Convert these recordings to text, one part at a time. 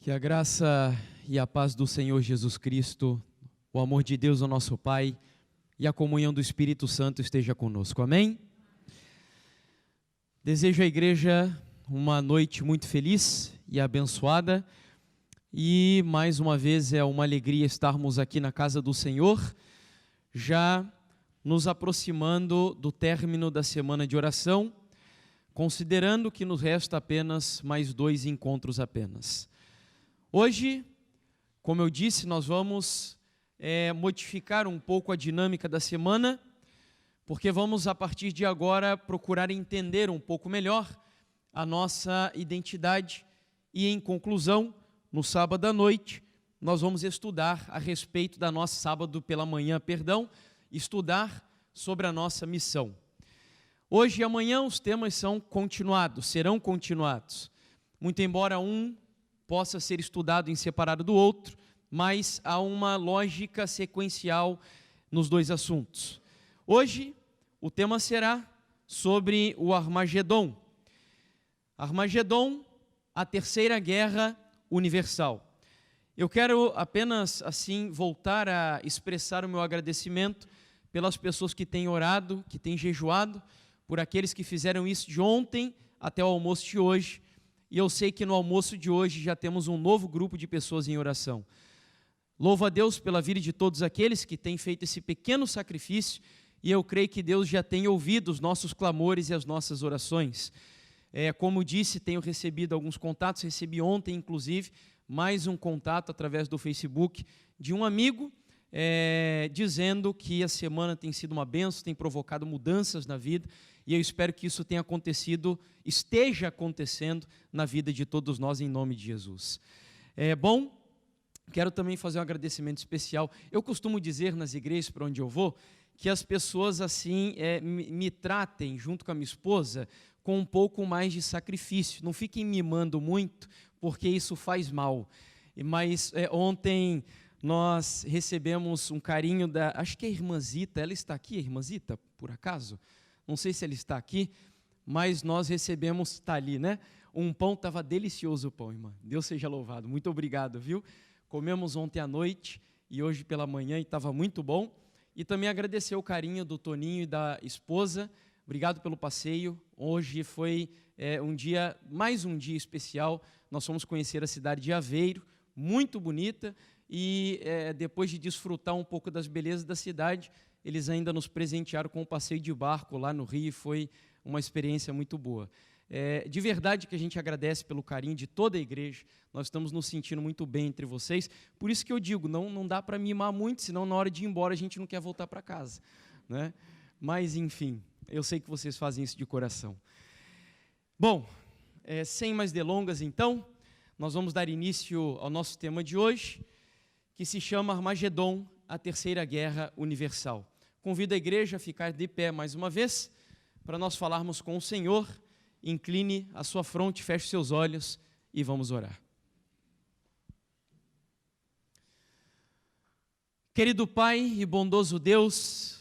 Que a graça e a paz do Senhor Jesus Cristo, o amor de Deus, o nosso Pai, e a comunhão do Espírito Santo esteja conosco. Amém? Desejo à igreja uma noite muito feliz e abençoada. E mais uma vez é uma alegria estarmos aqui na casa do Senhor, já nos aproximando do término da semana de oração, considerando que nos resta apenas mais 2 encontros apenas. Hoje, como eu disse, nós vamos modificar um pouco a dinâmica da semana, porque vamos a partir de agora procurar entender um pouco melhor a nossa identidade e, em conclusão, no sábado à noite, nós vamos estudar a respeito da nossa sábado pela manhã, estudar sobre a nossa missão. Hoje e amanhã os temas serão continuados, muito embora um possa ser estudado em separado do outro, mas há uma lógica sequencial nos 2 assuntos. Hoje o tema será sobre o Armagedon. Armagedon, a terceira guerra universal. Eu quero apenas assim voltar a expressar o meu agradecimento pelas pessoas que têm orado, que têm jejuado, por aqueles que fizeram isso de ontem até o almoço de hoje. E eu sei que no almoço de hoje já temos um novo grupo de pessoas em oração. Louvo a Deus pela vida de todos aqueles que têm feito esse pequeno sacrifício, e eu creio que Deus já tem ouvido os nossos clamores e as nossas orações. Como disse, tenho recebido alguns contatos, recebi ontem inclusive mais um contato através do Facebook de um amigo, dizendo que a semana tem sido uma bênção, tem provocado mudanças na vida, e eu espero que isso esteja acontecendo na vida de todos nós, em nome de Jesus. Quero também fazer um agradecimento especial. Eu costumo dizer nas igrejas para onde eu vou, que as pessoas assim me tratem, junto com a minha esposa, com um pouco mais de sacrifício. Não fiquem mimando muito, porque isso faz mal. Mas ontem nós recebemos um carinho acho que é a irmã Zita. Ela está aqui, a irmã Zita, por acaso? Não sei se ela está aqui, mas nós recebemos, está ali, né? Um pão, estava delicioso o pão, irmã. Deus seja louvado. Muito obrigado, viu? Comemos ontem à noite e hoje pela manhã e estava muito bom. E também agradecer o carinho do Toninho e da esposa. Obrigado pelo passeio. Hoje foi mais um dia especial. Nós fomos conhecer a cidade de Aveiro, muito bonita. E depois de desfrutar um pouco das belezas da cidade, eles ainda nos presentearam com um passeio de barco lá no Rio. Foi uma experiência muito boa. De verdade que a gente agradece pelo carinho de toda a igreja. Nós estamos nos sentindo muito bem entre vocês. Por isso que eu digo, não dá para mimar muito, senão na hora de ir embora a gente não quer voltar para casa, né? Mas enfim, eu sei que vocês fazem isso de coração. Bom, sem mais delongas então, nós vamos dar início ao nosso tema de hoje, que se chama Armagedon, a terceira guerra universal. Convido a igreja a ficar de pé mais uma vez, para nós falarmos com o Senhor. Incline a sua fronte, feche seus olhos e vamos orar. Querido Pai e bondoso Deus,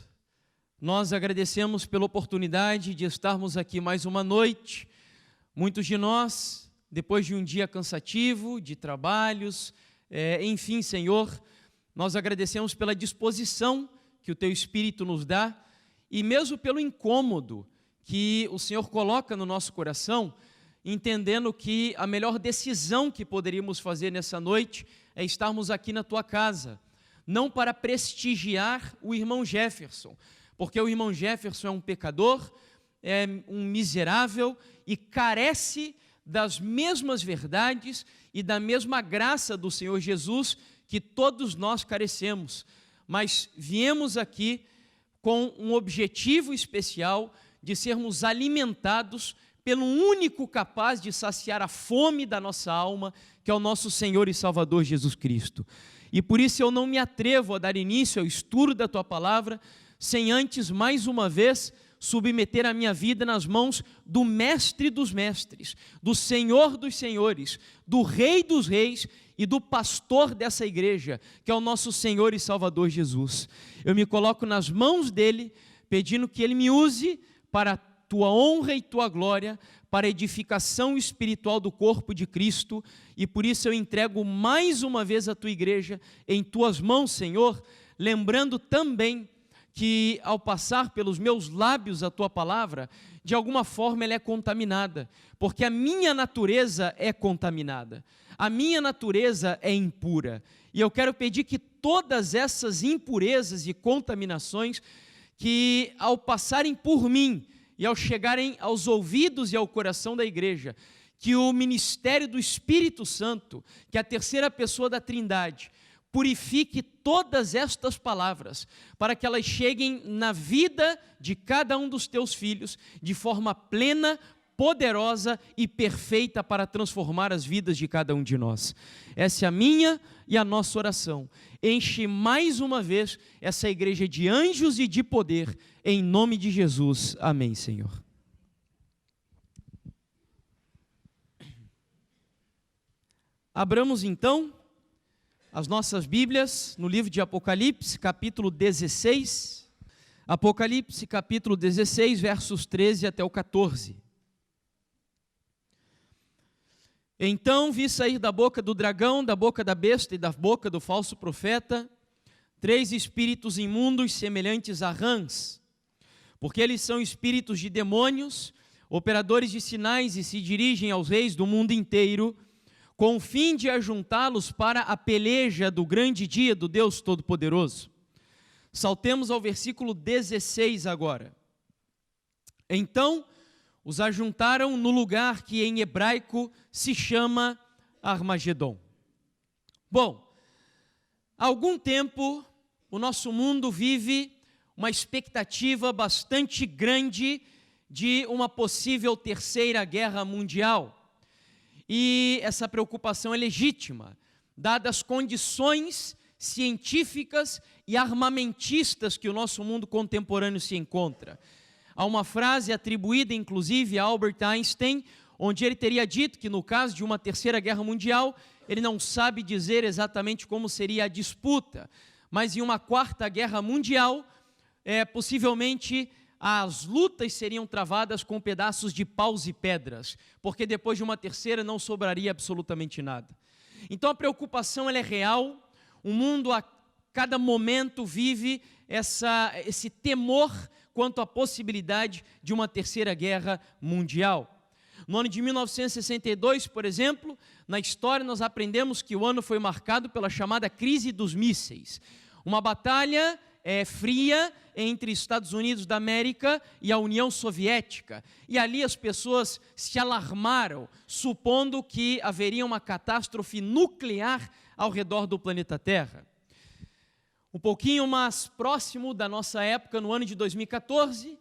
nós agradecemos pela oportunidade de estarmos aqui mais uma noite. Muitos de nós, depois de um dia cansativo, de trabalhos, enfim, Senhor, nós agradecemos pela disposição que o Teu Espírito nos dá e mesmo pelo incômodo que o Senhor coloca no nosso coração, entendendo que a melhor decisão que poderíamos fazer nessa noite é estarmos aqui na Tua casa, não para prestigiar o irmão Jefferson, porque o irmão Jefferson é um pecador, é um miserável e carece das mesmas verdades e da mesma graça do Senhor Jesus que todos nós carecemos, mas viemos aqui com um objetivo especial de sermos alimentados pelo único capaz de saciar a fome da nossa alma, que é o nosso Senhor e Salvador Jesus Cristo. E por isso eu não me atrevo a dar início ao estudo da Tua Palavra, sem antes, mais uma vez, submeter a minha vida nas mãos do Mestre dos Mestres, do Senhor dos Senhores, do Rei dos Reis e do pastor dessa igreja, que é o nosso Senhor e Salvador Jesus. Eu me coloco nas mãos dEle, pedindo que Ele me use para a Tua honra e Tua glória, para a edificação espiritual do corpo de Cristo, e por isso eu entrego mais uma vez a tua igreja em tuas mãos, Senhor, lembrando também que ao passar pelos meus lábios a tua palavra, de alguma forma ela é contaminada, porque a minha natureza é contaminada, a minha natureza é impura, e eu quero pedir que todas essas impurezas e contaminações, que ao passarem por mim e ao chegarem aos ouvidos e ao coração da igreja, que o ministério do Espírito Santo, que é a terceira pessoa da Trindade, purifique todas estas palavras, para que elas cheguem na vida de cada um dos teus filhos, de forma plena, poderosa e perfeita para transformar as vidas de cada um de nós. Essa é a minha e a nossa oração. Enche mais uma vez essa igreja de anjos e de poder, em nome de Jesus. Amém, Senhor. Abramos então as nossas Bíblias no livro de Apocalipse, capítulo 16. Apocalipse, capítulo 16, versos 13 até o 14. Então vi sair da boca do dragão, da boca da besta e da boca do falso profeta, 3 espíritos imundos semelhantes a rãs, porque eles são espíritos de demônios, operadores de sinais, e se dirigem aos reis do mundo inteiro, com o fim de ajuntá-los para a peleja do grande dia do Deus Todo-Poderoso. Saltemos ao versículo 16 agora. Então os ajuntaram no lugar que em hebraico se chama Armagedon. Bom, há algum tempo o nosso mundo vive uma expectativa bastante grande de uma possível terceira guerra mundial. E essa preocupação é legítima, dadas as condições científicas e armamentistas que o nosso mundo contemporâneo se encontra. Há uma frase atribuída, inclusive, a Albert Einstein, onde ele teria dito que, no caso de uma terceira guerra mundial, ele não sabe dizer exatamente como seria a disputa, mas em uma quarta guerra mundial, possivelmente as lutas seriam travadas com pedaços de paus e pedras, porque depois de uma terceira não sobraria absolutamente nada. Então a preocupação ela é real, o mundo a cada momento vive esse temor quanto à possibilidade de uma terceira guerra mundial. No ano de 1962, por exemplo, na história nós aprendemos que o ano foi marcado pela chamada crise dos mísseis, uma batalha fria entre Estados Unidos da América e a União Soviética, e ali as pessoas se alarmaram, supondo que haveria uma catástrofe nuclear ao redor do planeta Terra. Um pouquinho mais próximo da nossa época, no ano de 2014,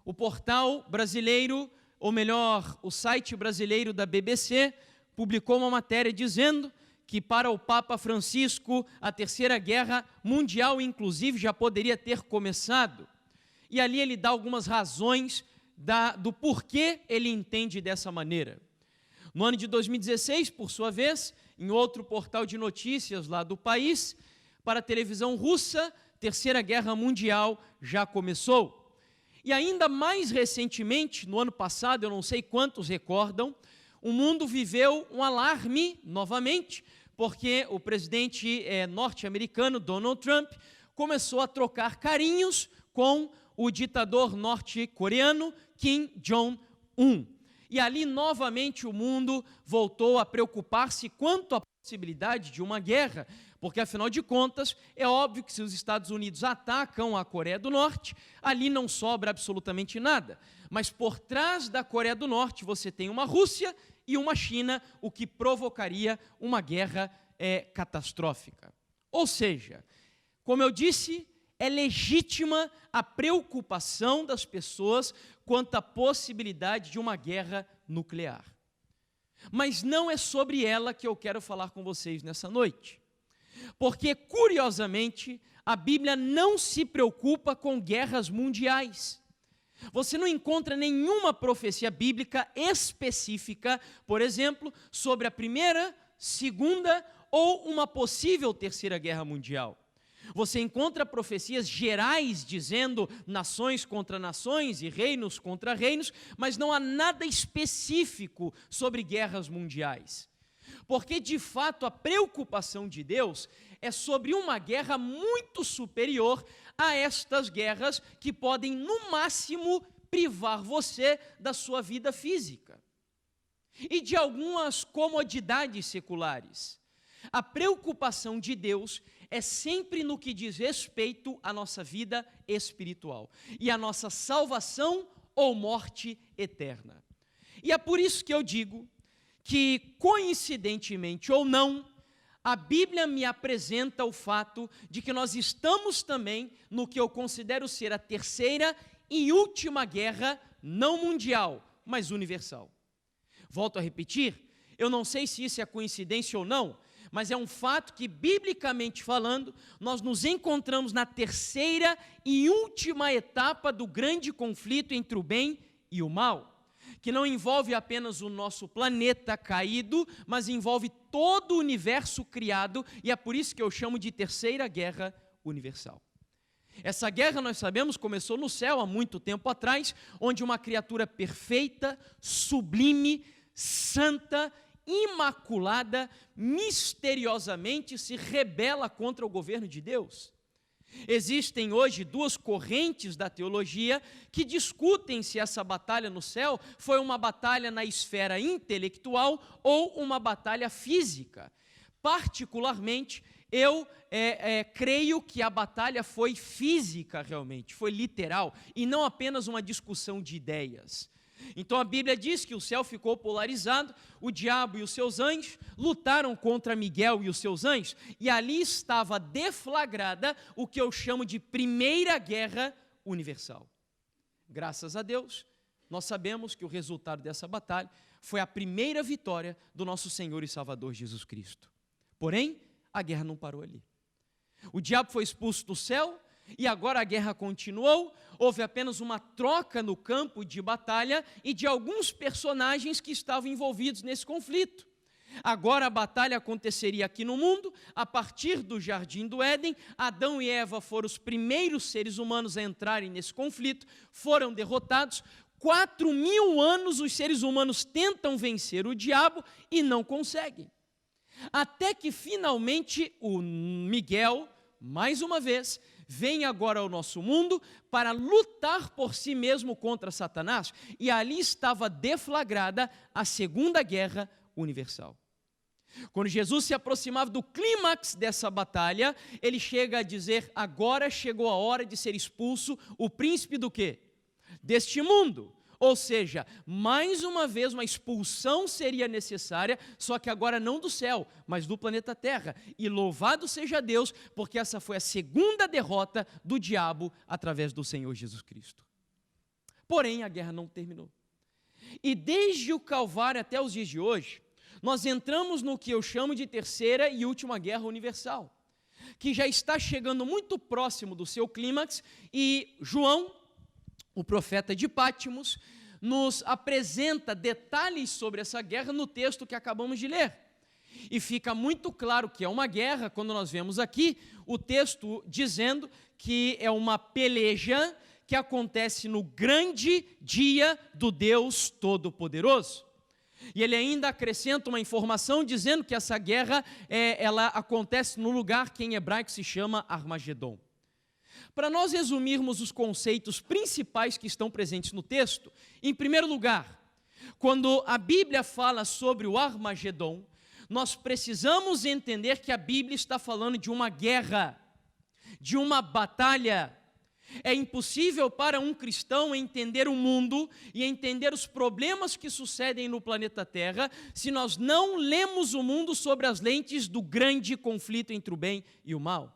o portal brasileiro, ou melhor, o site brasileiro da BBC, publicou uma matéria dizendo que para o Papa Francisco a terceira guerra mundial, inclusive, já poderia ter começado. E ali ele dá algumas razões do porquê ele entende dessa maneira. No ano de 2016, por sua vez, em outro portal de notícias lá do país, para a televisão russa, terceira guerra mundial já começou. E ainda mais recentemente, no ano passado, eu não sei quantos recordam, o mundo viveu um alarme novamente, porque o presidente norte-americano, Donald Trump, começou a trocar carinhos com o ditador norte-coreano, Kim Jong-un. E ali, novamente, o mundo voltou a preocupar-se quanto à possibilidade de uma guerra, porque, afinal de contas, é óbvio que se os Estados Unidos atacam a Coreia do Norte, ali não sobra absolutamente nada. Mas por trás da Coreia do Norte você tem uma Rússia e uma China, o que provocaria uma guerra catastrófica. Ou seja, como eu disse, é legítima a preocupação das pessoas quanto à possibilidade de uma guerra nuclear. Mas não é sobre ela que eu quero falar com vocês nessa noite. Porque, curiosamente, a Bíblia não se preocupa com guerras mundiais. Você não encontra nenhuma profecia bíblica específica, por exemplo, sobre a primeira, segunda ou uma possível terceira guerra mundial. Você encontra profecias gerais dizendo nações contra nações e reinos contra reinos, mas não há nada específico sobre guerras mundiais. Porque, de fato, a preocupação de Deus é sobre uma guerra muito superior a estas guerras que podem, no máximo, privar você da sua vida física e de algumas comodidades seculares. A preocupação de Deus é sempre no que diz respeito à nossa vida espiritual e à nossa salvação ou morte eterna. E é por isso que eu digo que, coincidentemente ou não, a Bíblia me apresenta o fato de que nós estamos também no que eu considero ser a terceira e última guerra, não mundial, mas universal. Volto a repetir, eu não sei se isso é coincidência ou não, mas é um fato que, biblicamente falando, nós nos encontramos na terceira e última etapa do grande conflito entre o bem e o mal, que não envolve apenas o nosso planeta caído, mas envolve todo o universo criado, e é por isso que eu chamo de terceira guerra universal. Essa guerra, nós sabemos, começou no céu há muito tempo atrás, onde uma criatura perfeita, sublime, santa, imaculada, misteriosamente se rebela contra o governo de Deus. Existem hoje duas correntes da teologia que discutem se essa batalha no céu foi uma batalha na esfera intelectual ou uma batalha física. Particularmente, eu creio que a batalha foi física realmente, foi literal, e não apenas uma discussão de ideias. Então a Bíblia diz que o céu ficou polarizado, o diabo e os seus anjos lutaram contra Miguel e os seus anjos, e ali estava deflagrada o que eu chamo de primeira guerra universal. Graças a Deus, nós sabemos que o resultado dessa batalha foi a primeira vitória do nosso Senhor e Salvador Jesus Cristo. Porém, a guerra não parou ali. O diabo foi expulso do céu, e agora a guerra continuou. Houve apenas uma troca no campo de batalha e de alguns personagens que estavam envolvidos nesse conflito. Agora a batalha aconteceria aqui no mundo, a partir do Jardim do Éden. Adão e Eva foram os primeiros seres humanos a entrarem nesse conflito, foram derrotados. 4.000 anos os seres humanos tentam vencer o diabo e não conseguem. Até que finalmente o Miguel, mais uma vez, vem agora ao nosso mundo para lutar por si mesmo contra Satanás, e ali estava deflagrada a Segunda Guerra Universal. Quando Jesus se aproximava do clímax dessa batalha, ele chega a dizer: agora chegou a hora de ser expulso o príncipe do quê? Deste mundo. Ou seja, mais uma vez uma expulsão seria necessária, só que agora não do céu, mas do planeta Terra. E louvado seja Deus, porque essa foi a segunda derrota do diabo através do Senhor Jesus Cristo. Porém, a guerra não terminou. E desde o Calvário até os dias de hoje, nós entramos no que eu chamo de terceira e última guerra universal, que já está chegando muito próximo do seu clímax, e João, o profeta de Pátimos, nos apresenta detalhes sobre essa guerra no texto que acabamos de ler. E fica muito claro que é uma guerra quando nós vemos aqui o texto dizendo que é uma peleja que acontece no grande dia do Deus Todo-Poderoso. E ele ainda acrescenta uma informação dizendo que essa guerra ela acontece no lugar que em hebraico se chama Armagedon. Para nós resumirmos os conceitos principais que estão presentes no texto, em primeiro lugar, quando a Bíblia fala sobre o Armagedon, nós precisamos entender que a Bíblia está falando de uma guerra, de uma batalha. É impossível para um cristão entender o mundo e entender os problemas que sucedem no planeta Terra se nós não lemos o mundo sobre as lentes do grande conflito entre o bem e o mal.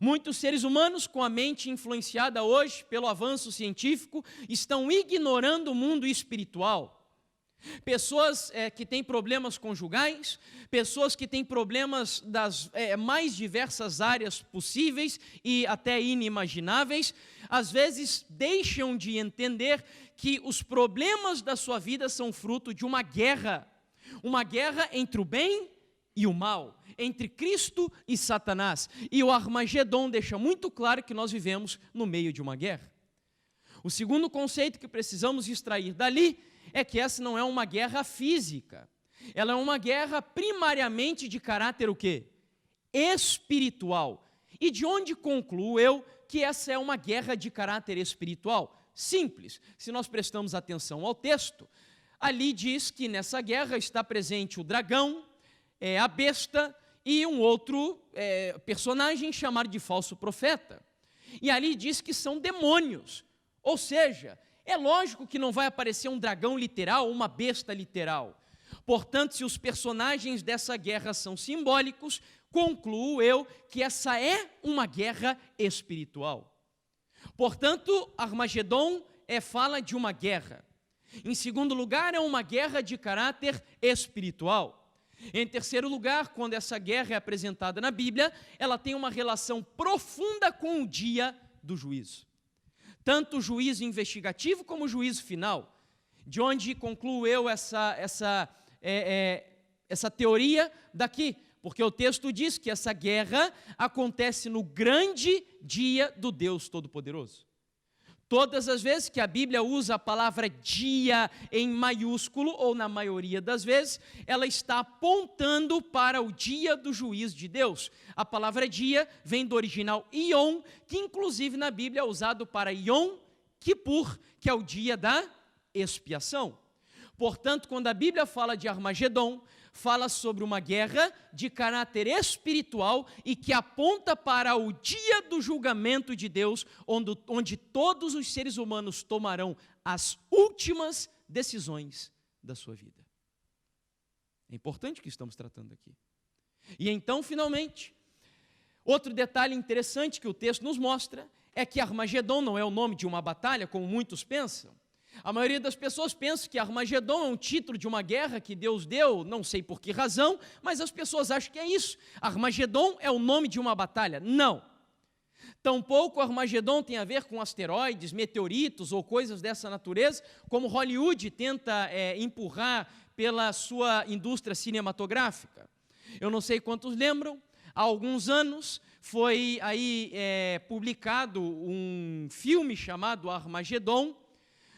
Muitos seres humanos, com a mente influenciada hoje pelo avanço científico, estão ignorando o mundo espiritual. Pessoas que têm problemas conjugais, pessoas que têm problemas das mais diversas áreas possíveis e até inimagináveis, às vezes deixam de entender que os problemas da sua vida são fruto de uma guerra entre o bem e o mal, entre Cristo e Satanás. E o Armagedon deixa muito claro que nós vivemos no meio de uma guerra. O segundo conceito que precisamos extrair dali é que essa não é uma guerra física. Ela é uma guerra primariamente de caráter o quê? Espiritual. E de onde concluo eu que essa é uma guerra de caráter espiritual? Simples. Se nós prestamos atenção ao texto, ali diz que nessa guerra está presente o dragão, a besta e um outro personagem chamado de falso profeta. E ali diz que são demônios. Ou seja, é lógico que não vai aparecer um dragão literal, uma besta literal. Portanto, se os personagens dessa guerra são simbólicos, concluo eu que essa é uma guerra espiritual. Portanto, Armagedon fala de uma guerra. Em segundo lugar, é uma guerra de caráter espiritual. Em terceiro lugar, quando essa guerra é apresentada na Bíblia, ela tem uma relação profunda com o dia do juízo. Tanto o juízo investigativo como o juízo final. De onde concluo eu essa teoria daqui? Porque o texto diz que essa guerra acontece no grande dia do Deus Todo-Poderoso. Todas as vezes que a Bíblia usa a palavra dia em maiúsculo, ou na maioria das vezes, ela está apontando para o dia do juízo de Deus. A palavra dia vem do original Yom, que inclusive na Bíblia é usado para Yom Kippur, que é o dia da expiação. Portanto, quando a Bíblia fala de Armagedon, fala sobre uma guerra de caráter espiritual e que aponta para o dia do julgamento de Deus, onde todos os seres humanos tomarão as últimas decisões da sua vida. É importante o que estamos tratando aqui. E então, finalmente, outro detalhe interessante que o texto nos mostra é que Armagedon não é o nome de uma batalha, como muitos pensam. A maioria das pessoas pensa que Armagedon é um título de uma guerra que Deus deu, não sei por que razão, mas as pessoas acham que é isso. Armagedon é o nome de uma batalha. Não. Tampouco Armagedon tem a ver com asteroides, meteoritos ou coisas dessa natureza, como Hollywood tenta empurrar pela sua indústria cinematográfica. Eu não sei quantos lembram, há alguns anos foi aí publicado um filme chamado Armagedon,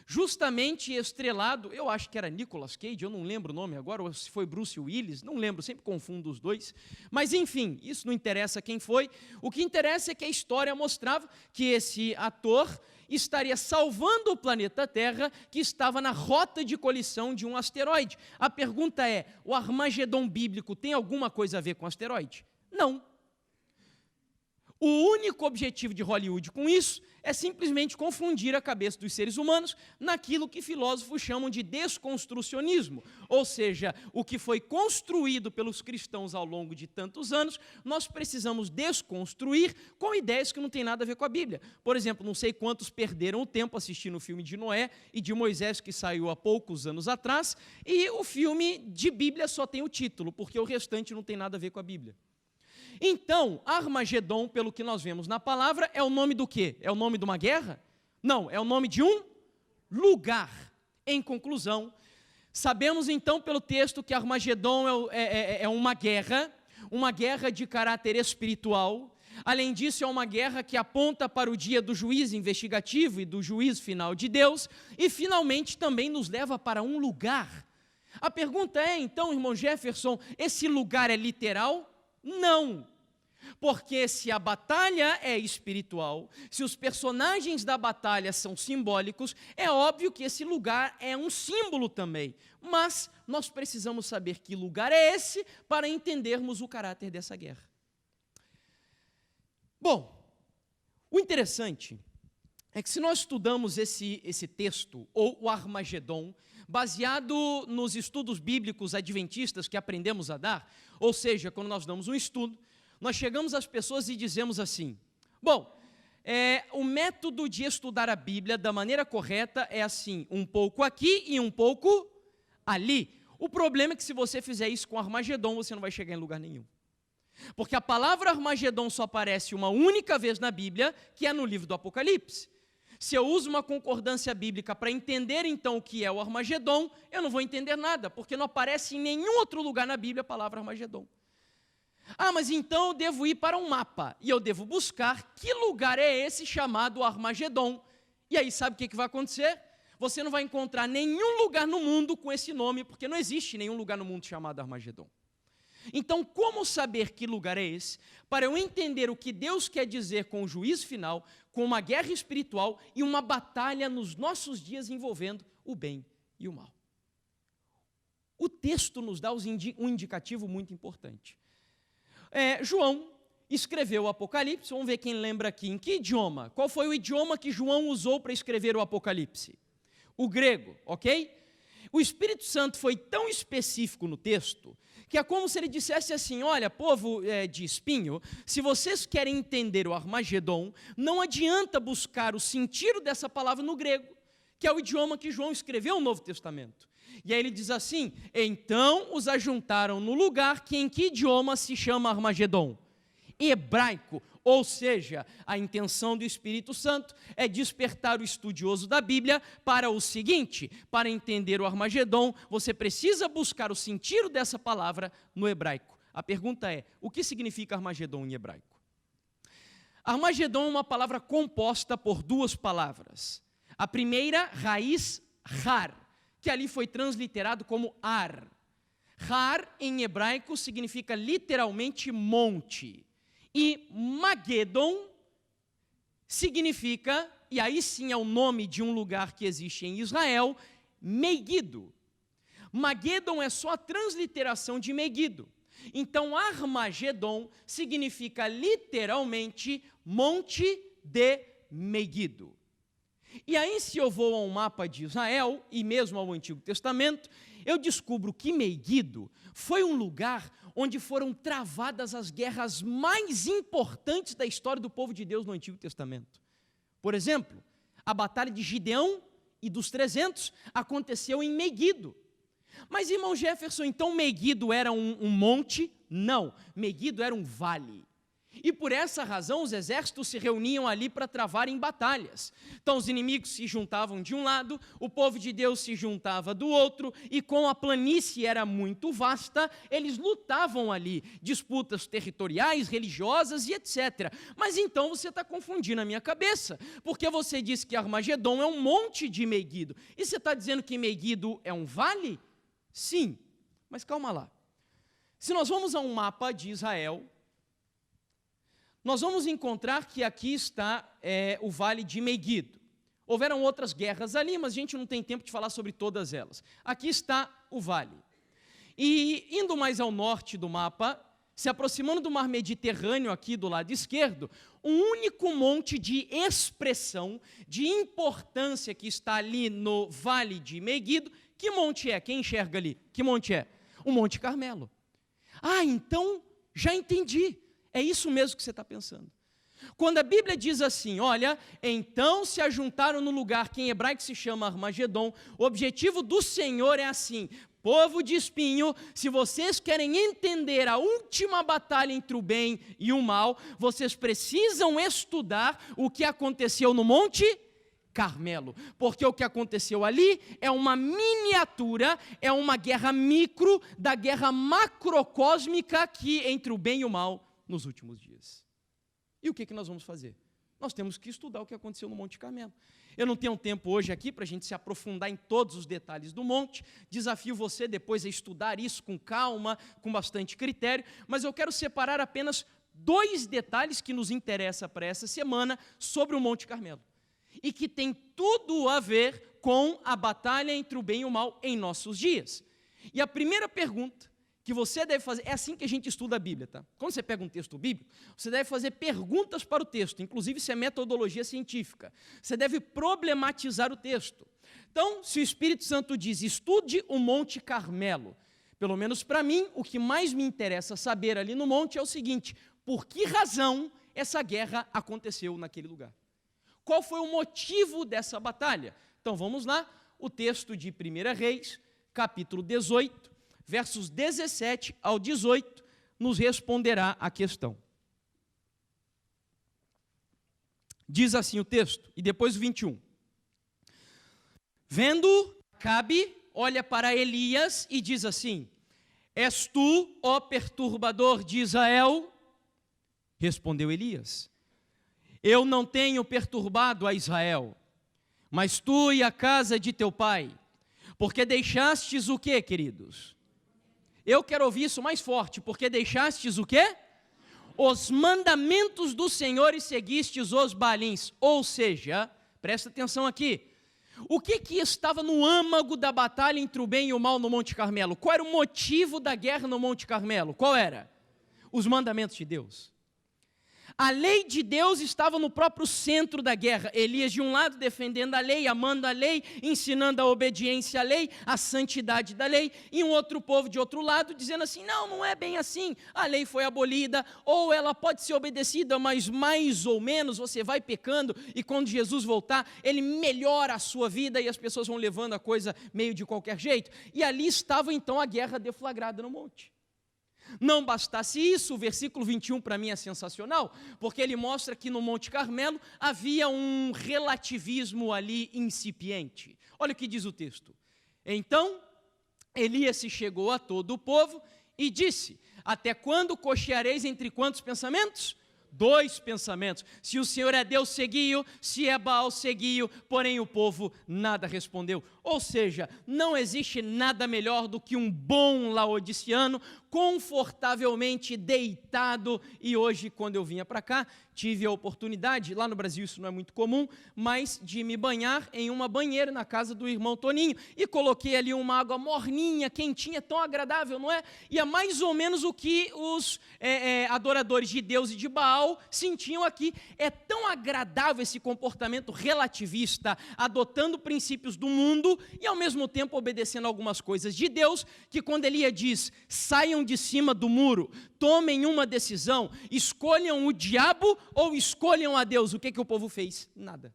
justamente estrelado, eu acho que era Nicolas Cage, eu não lembro o nome agora, ou se foi Bruce Willis, não lembro, sempre confundo os dois, mas enfim, isso não interessa quem foi, o que interessa é que a história mostrava que esse ator estaria salvando o planeta Terra, que estava na rota de colisão de um asteroide. A pergunta é, o Armagedon bíblico tem alguma coisa a ver com asteroide? Não. O único objetivo de Hollywood com isso é simplesmente confundir a cabeça dos seres humanos naquilo que filósofos chamam de desconstrucionismo, ou seja, o que foi construído pelos cristãos ao longo de tantos anos, nós precisamos desconstruir com ideias que não têm nada a ver com a Bíblia. Por exemplo, não sei quantos perderam o tempo assistindo o filme de Noé e de Moisés, que saiu há poucos anos atrás, e o filme de Bíblia só tem o título, porque o restante não tem nada a ver com a Bíblia. Então, Armagedon, pelo que nós vemos na palavra, é o nome do quê? É o nome de uma guerra? Não, é o nome de um lugar. Em conclusão, sabemos então pelo texto que Armagedon é uma guerra de caráter espiritual. Além disso, é uma guerra que aponta para o dia do juízo investigativo e do juízo final de Deus. E, finalmente, também nos leva para um lugar. A pergunta é, então, irmão Jefferson, esse lugar é literal? Não, porque se a batalha é espiritual, se os personagens da batalha são simbólicos, é óbvio que esse lugar é um símbolo também, mas nós precisamos saber que lugar é esse para entendermos o caráter dessa guerra. Bom, o interessante é que se nós estudamos esse texto, ou o Armagedon, baseado nos estudos bíblicos adventistas que aprendemos a dar, ou seja, quando nós damos um estudo, nós chegamos às pessoas e dizemos assim, bom, o método de estudar a Bíblia da maneira correta é assim, um pouco aqui e um pouco ali. O problema é que se você fizer isso com Armagedon, você não vai chegar em lugar nenhum. Porque a palavra Armagedon só aparece uma única vez na Bíblia, que é no livro do Apocalipse. Se eu uso uma concordância bíblica para entender então o que é o Armagedon, eu não vou entender nada, porque não aparece em nenhum outro lugar na Bíblia a palavra Armagedon. Ah, mas então eu devo ir para um mapa, e eu devo buscar que lugar é esse chamado Armagedon. E aí sabe o que vai acontecer? Você não vai encontrar nenhum lugar no mundo com esse nome, porque não existe nenhum lugar no mundo chamado Armagedon. Então, como saber que lugar é esse? Para eu entender o que Deus quer dizer com o juízo final, com uma guerra espiritual e uma batalha nos nossos dias envolvendo o bem e o mal. O texto nos dá um indicativo muito importante. João escreveu o Apocalipse, vamos ver quem lembra aqui, em que idioma? Qual foi o idioma que João usou para escrever o Apocalipse? O grego, ok? O Espírito Santo foi tão específico no texto, que é como se ele dissesse assim, olha, povo de espinho, se vocês querem entender o Armagedon, não adianta buscar o sentido dessa palavra no grego, que é o idioma que João escreveu no Novo Testamento. E aí ele diz assim, então os ajuntaram no lugar que em que idioma se chama Armagedon? Hebraico, ou seja, a intenção do Espírito Santo é despertar o estudioso da Bíblia para o seguinte, para entender o Armagedon, você precisa buscar o sentido dessa palavra no hebraico. A pergunta é, o que significa Armagedon em hebraico? Armagedon é uma palavra composta por duas palavras. A primeira, raiz, har, que ali foi transliterado como ar. Har, em hebraico, significa literalmente monte. E Magedon significa, e aí sim é o nome de um lugar que existe em Israel, Megido. Magedon é só a transliteração de Megido. Então, Armagedon significa literalmente Monte de Megido. E aí, se eu vou a um mapa de Israel, e mesmo ao Antigo Testamento, eu descubro que Megido foi um lugar onde foram travadas as guerras mais importantes da história do povo de Deus no Antigo Testamento. Por exemplo, a batalha de Gideão e dos 300 aconteceu em Megido. Mas, irmão Jefferson, então Megido era um monte? Não, Megido era um vale. E por essa razão os exércitos se reuniam ali para travarem batalhas. Então os inimigos se juntavam de um lado, o povo de Deus se juntava do outro, e como a planície era muito vasta, eles lutavam ali, disputas territoriais, religiosas e etc. Mas então você está confundindo a minha cabeça, porque você disse que Armagedon é um monte de Megido, e você está dizendo que Megido é um vale? Sim, mas calma lá. Se nós vamos a um mapa de Israel, nós vamos encontrar que aqui está o vale de Megido. Houveram outras guerras ali, mas a gente não tem tempo de falar sobre todas elas. Aqui está o vale. E indo mais ao norte do mapa, se aproximando do mar Mediterrâneo aqui do lado esquerdo, um único monte de expressão, de importância que está ali no vale de Megido. Que monte é? Quem enxerga ali? Que monte é? O Monte Carmelo. Ah, então já entendi. É isso mesmo que você está pensando. Quando a Bíblia diz assim, olha, então se ajuntaram no lugar que em hebraico se chama Armagedon, o objetivo do Senhor é assim, povo de espinho, se vocês querem entender a última batalha entre o bem e o mal, vocês precisam estudar o que aconteceu no Monte Carmelo, porque o que aconteceu ali é uma miniatura, é uma guerra micro da guerra macrocósmica aqui entre o bem e o mal nos últimos dias. E o que nós vamos fazer? Nós temos que estudar o que aconteceu no Monte Carmelo. Eu não tenho tempo hoje aqui para a gente se aprofundar em todos os detalhes do monte, desafio você depois a estudar isso com calma, com bastante critério, mas eu quero separar apenas 2 detalhes que nos interessam para essa semana sobre o Monte Carmelo, e que tem tudo a ver com a batalha entre o bem e o mal em nossos dias. E a primeira pergunta que você deve fazer, é assim que a gente estuda a Bíblia, tá? Quando você pega um texto bíblico, você deve fazer perguntas para o texto, inclusive isso é metodologia científica. Você deve problematizar o texto. Então, se o Espírito Santo diz, estude o Monte Carmelo, pelo menos para mim, o que mais me interessa saber ali no monte é o seguinte, por que razão essa guerra aconteceu naquele lugar? Qual foi o motivo dessa batalha? Então, vamos lá, o texto de 1 Reis, capítulo 18, versos 17 ao 18, nos responderá a questão. Diz assim o texto, e depois o 21. Vendo, Acabe olha para Elias e diz assim, És tu, ó perturbador de Israel? Respondeu Elias: eu não tenho perturbado a Israel, mas tu e a casa de teu pai, porque deixastes o quê, queridos? Eu quero ouvir isso mais forte, porque deixastes o quê? Os mandamentos do Senhor e seguistes os Baalins. Ou seja, presta atenção aqui, o que estava no âmago da batalha entre o bem e o mal no Monte Carmelo? Qual era o motivo da guerra no Monte Carmelo? Qual era? Os mandamentos de Deus. A lei de Deus estava no próprio centro da guerra. Elias de um lado defendendo a lei, amando a lei, ensinando a obediência à lei, a santidade da lei, e um outro povo de outro lado dizendo assim, não é bem assim, a lei foi abolida, ou ela pode ser obedecida, mas mais ou menos você vai pecando, e quando Jesus voltar, ele melhora a sua vida, e as pessoas vão levando a coisa meio de qualquer jeito. E ali estava então a guerra deflagrada no monte. Não bastasse isso, o versículo 21 para mim é sensacional, porque ele mostra que no Monte Carmelo havia um relativismo ali incipiente. Olha o que diz o texto. Então, Elias se chegou a todo o povo e disse, até quando cocheareis entre quantos pensamentos? 2 pensamentos. Se o Senhor é Deus, segui-o, se é Baal, segui-o, porém o povo nada respondeu. Ou seja, não existe nada melhor do que um bom laodiceano, confortavelmente deitado, e hoje, quando eu vinha para cá, tive a oportunidade, lá no Brasil isso não é muito comum, mas de me banhar em uma banheira na casa do irmão Toninho, e coloquei ali uma água morninha, quentinha, tão agradável, não é? E é mais ou menos o que os adoradores de Deus e de Baal sentiam aqui. É tão agradável esse comportamento relativista, adotando princípios do mundo, e ao mesmo tempo obedecendo algumas coisas de Deus, que quando Elias diz, saiam de cima do muro, tomem uma decisão, escolham o diabo ou escolham a Deus. O que o povo fez? Nada.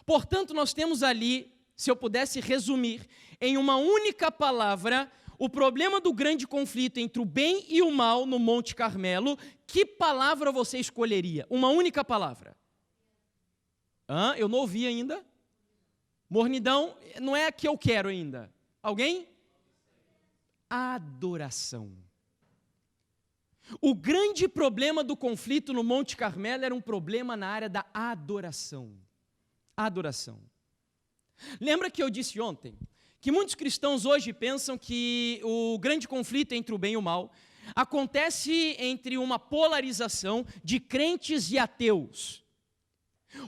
Portanto, nós temos ali, se eu pudesse resumir, em uma única palavra, o problema do grande conflito entre o bem e o mal no Monte Carmelo. Que palavra você escolheria? Uma única palavra. Eu não ouvi ainda. Mornidão, não é a que eu quero ainda. Alguém? Adoração. O grande problema do conflito no Monte Carmelo era um problema na área da adoração. Adoração. Lembra que eu disse ontem que muitos cristãos hoje pensam que o grande conflito entre o bem e o mal acontece entre uma polarização de crentes e ateus,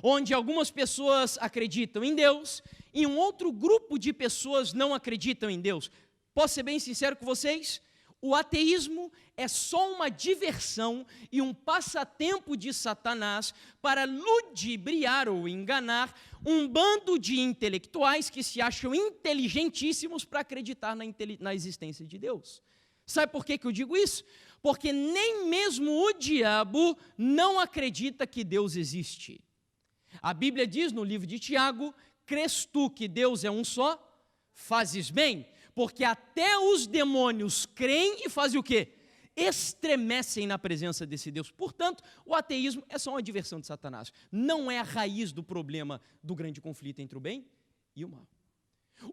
onde algumas pessoas acreditam em Deus e um outro grupo de pessoas não acreditam em Deus. Posso ser bem sincero com vocês? O ateísmo é só uma diversão e um passatempo de Satanás para ludibriar ou enganar um bando de intelectuais que se acham inteligentíssimos para acreditar na existência de Deus. Sabe por que eu digo isso? Porque nem mesmo o diabo não acredita que Deus existe. A Bíblia diz no livro de Tiago, crês tu que Deus é um só? Fazes bem, porque até os demônios creem e fazem o quê? Estremecem na presença desse Deus. Portanto, o ateísmo é só uma diversão de Satanás. Não é a raiz do problema do grande conflito entre o bem e o mal.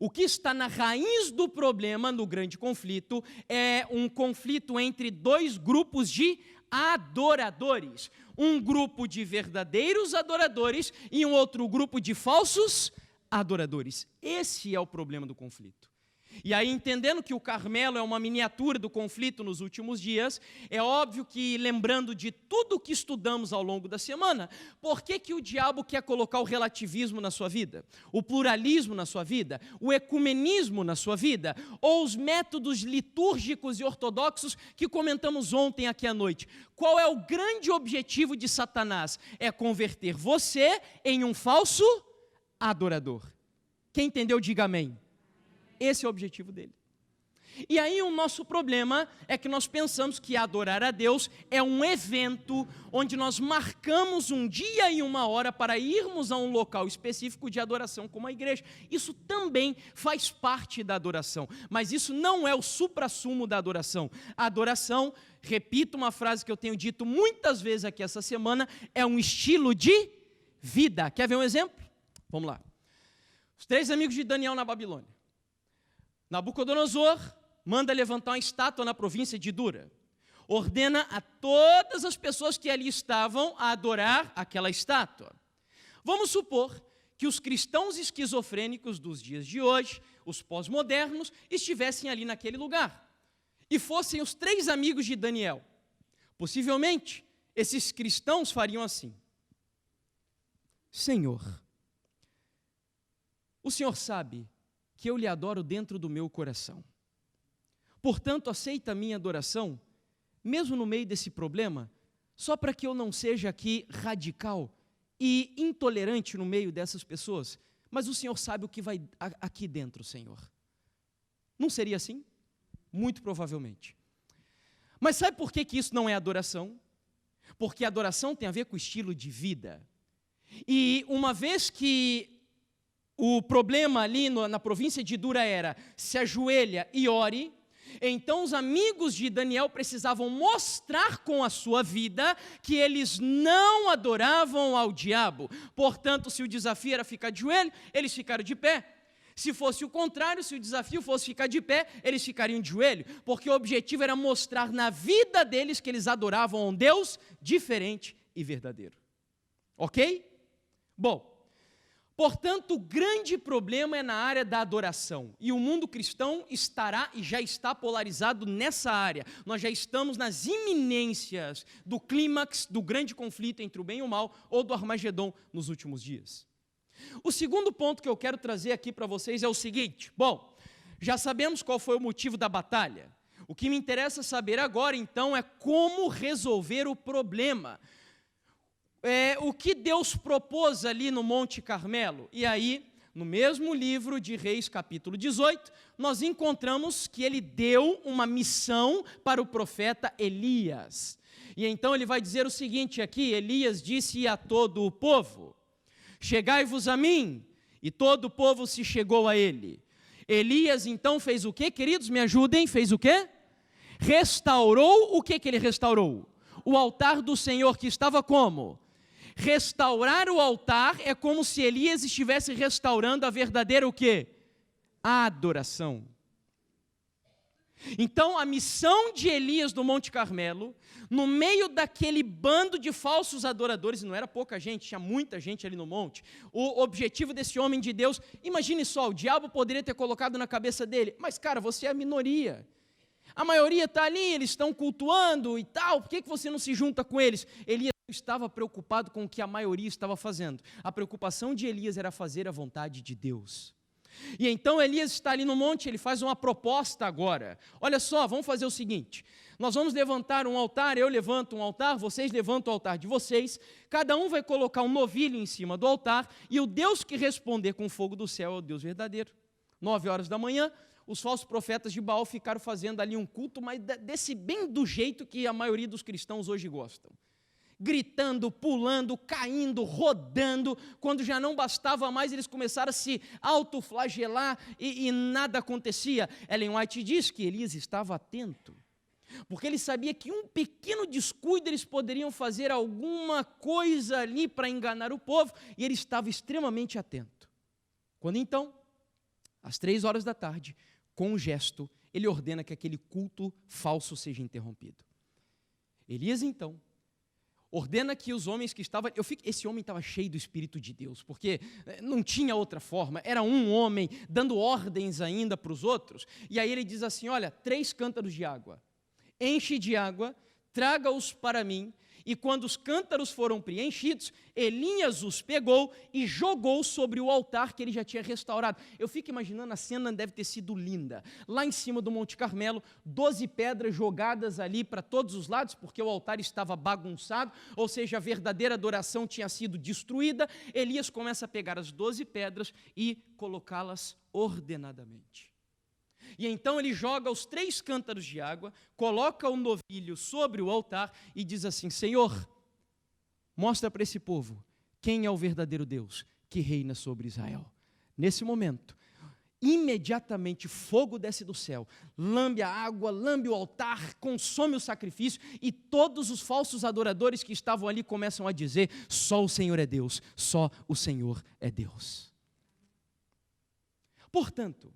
O que está na raiz do problema no grande conflito é um conflito entre 2 grupos de adoradores. Um grupo de verdadeiros adoradores e um outro grupo de falsos adoradores. Esse é o problema do conflito. E aí, entendendo que o Carmelo é uma miniatura do conflito nos últimos dias, é óbvio que, lembrando de tudo o que estudamos ao longo da semana, por que o diabo quer colocar o relativismo na sua vida, o pluralismo na sua vida, o ecumenismo na sua vida, ou os métodos litúrgicos e ortodoxos que comentamos ontem aqui à noite? Qual é o grande objetivo de Satanás? É converter você em um falso adorador. Quem entendeu, diga amém. Esse é o objetivo dele. E aí o nosso problema é que nós pensamos que adorar a Deus é um evento onde nós marcamos um dia e uma hora para irmos a um local específico de adoração como a igreja. Isso também faz parte da adoração, mas isso não é o suprassumo da adoração. A adoração, repito uma frase que eu tenho dito muitas vezes aqui essa semana, é um estilo de vida. Quer ver um exemplo? Vamos lá. Os 3 amigos de Daniel na Babilônia. Nabucodonosor manda levantar uma estátua na província de Dura. Ordena a todas as pessoas que ali estavam a adorar aquela estátua. Vamos supor que os cristãos esquizofrênicos dos dias de hoje, os pós-modernos, estivessem ali naquele lugar e fossem os 3 amigos de Daniel. Possivelmente, esses cristãos fariam assim: Senhor, o Senhor sabe que eu lhe adoro dentro do meu coração. Portanto, aceita a minha adoração, mesmo no meio desse problema, só para que eu não seja aqui radical e intolerante no meio dessas pessoas. Mas o Senhor sabe o que vai aqui dentro, Senhor. Não seria assim? Muito provavelmente. Mas sabe por que isso não é adoração? Porque adoração tem a ver com estilo de vida. E uma vez que o problema ali na província de Dura era: se ajoelha e ore, então os amigos de Daniel precisavam mostrar com a sua vida que eles não adoravam ao diabo. Portanto, se o desafio era ficar de joelho, eles ficaram de pé. Se fosse o contrário, se o desafio fosse ficar de pé, eles ficariam de joelho, porque o objetivo era mostrar na vida deles que eles adoravam a um Deus diferente e verdadeiro. Ok? Bom, portanto, o grande problema é na área da adoração, e o mundo cristão estará e já está polarizado nessa área. Nós já estamos nas iminências do clímax do grande conflito entre o bem e o mal, ou do Armagedon nos últimos dias. O segundo ponto que eu quero trazer aqui para vocês é o seguinte: bom, já sabemos qual foi o motivo da batalha. O que me interessa saber agora, então, é como resolver o problema. O que Deus propôs ali no Monte Carmelo. E aí, no mesmo livro de Reis, capítulo 18, nós encontramos que ele deu uma missão para o profeta Elias. E então ele vai dizer o seguinte aqui: Elias disse a todo o povo: chegai-vos a mim. E todo o povo se chegou a ele. Elias então fez o quê, queridos? Me ajudem, fez o quê? Restaurou o que ele restaurou? O altar do Senhor, que estava como? Restaurar o altar é como se Elias estivesse restaurando a verdadeira o quê? A adoração. Então, a missão de Elias no Monte Carmelo, no meio daquele bando de falsos adoradores, e não era pouca gente, tinha muita gente ali no monte, o objetivo desse homem de Deus, imagine só, o diabo poderia ter colocado na cabeça dele: mas cara, você é a minoria, a maioria está ali, eles estão cultuando e tal, por que você não se junta com eles? Elias não estava preocupado com o que a maioria estava fazendo, a preocupação de Elias era fazer a vontade de Deus. E então Elias está ali no monte, ele faz uma proposta agora: olha só, vamos fazer o seguinte, nós vamos levantar um altar, eu levanto um altar, vocês levantam o altar de vocês, cada um vai colocar um novilho em cima do altar, e o Deus que responder com fogo do céu é o Deus verdadeiro. 9 horas da manhã, os falsos profetas de Baal ficaram fazendo ali um culto, mas desse bem do jeito que a maioria dos cristãos hoje gostam. Gritando, pulando, caindo, rodando. Quando já não bastava mais, eles começaram a se autoflagelar e nada acontecia. Ellen White diz que Elias estava atento, porque ele sabia que um pequeno descuido eles poderiam fazer alguma coisa ali para enganar o povo, e ele estava extremamente atento. Quando então, às 3 horas da tarde, com um gesto, ele ordena que aquele culto falso seja interrompido. Elias então ordena que os homens que estavam... Esse homem estava cheio do Espírito de Deus, porque não tinha outra forma, era um homem dando ordens ainda para os outros, e aí ele diz assim: olha, 3 cântaros de água, enche de água, traga-os para mim. E quando os cântaros foram preenchidos, Elias os pegou e jogou sobre o altar que ele já tinha restaurado. Eu fico imaginando, a cena deve ter sido linda. Lá em cima do Monte Carmelo, 12 pedras jogadas ali para todos os lados, porque o altar estava bagunçado, ou seja, a verdadeira adoração tinha sido destruída. Elias começa a pegar as 12 pedras e colocá-las ordenadamente. E então ele joga os 3 cântaros de água, coloca o novilho sobre o altar e diz assim: Senhor, mostra para esse povo quem é o verdadeiro Deus que reina sobre Israel. Nesse momento, imediatamente fogo desce do céu, lambe a água, lambe o altar, consome o sacrifício, e todos os falsos adoradores que estavam ali começam a dizer: só o Senhor é Deus, só o Senhor é Deus. Portanto,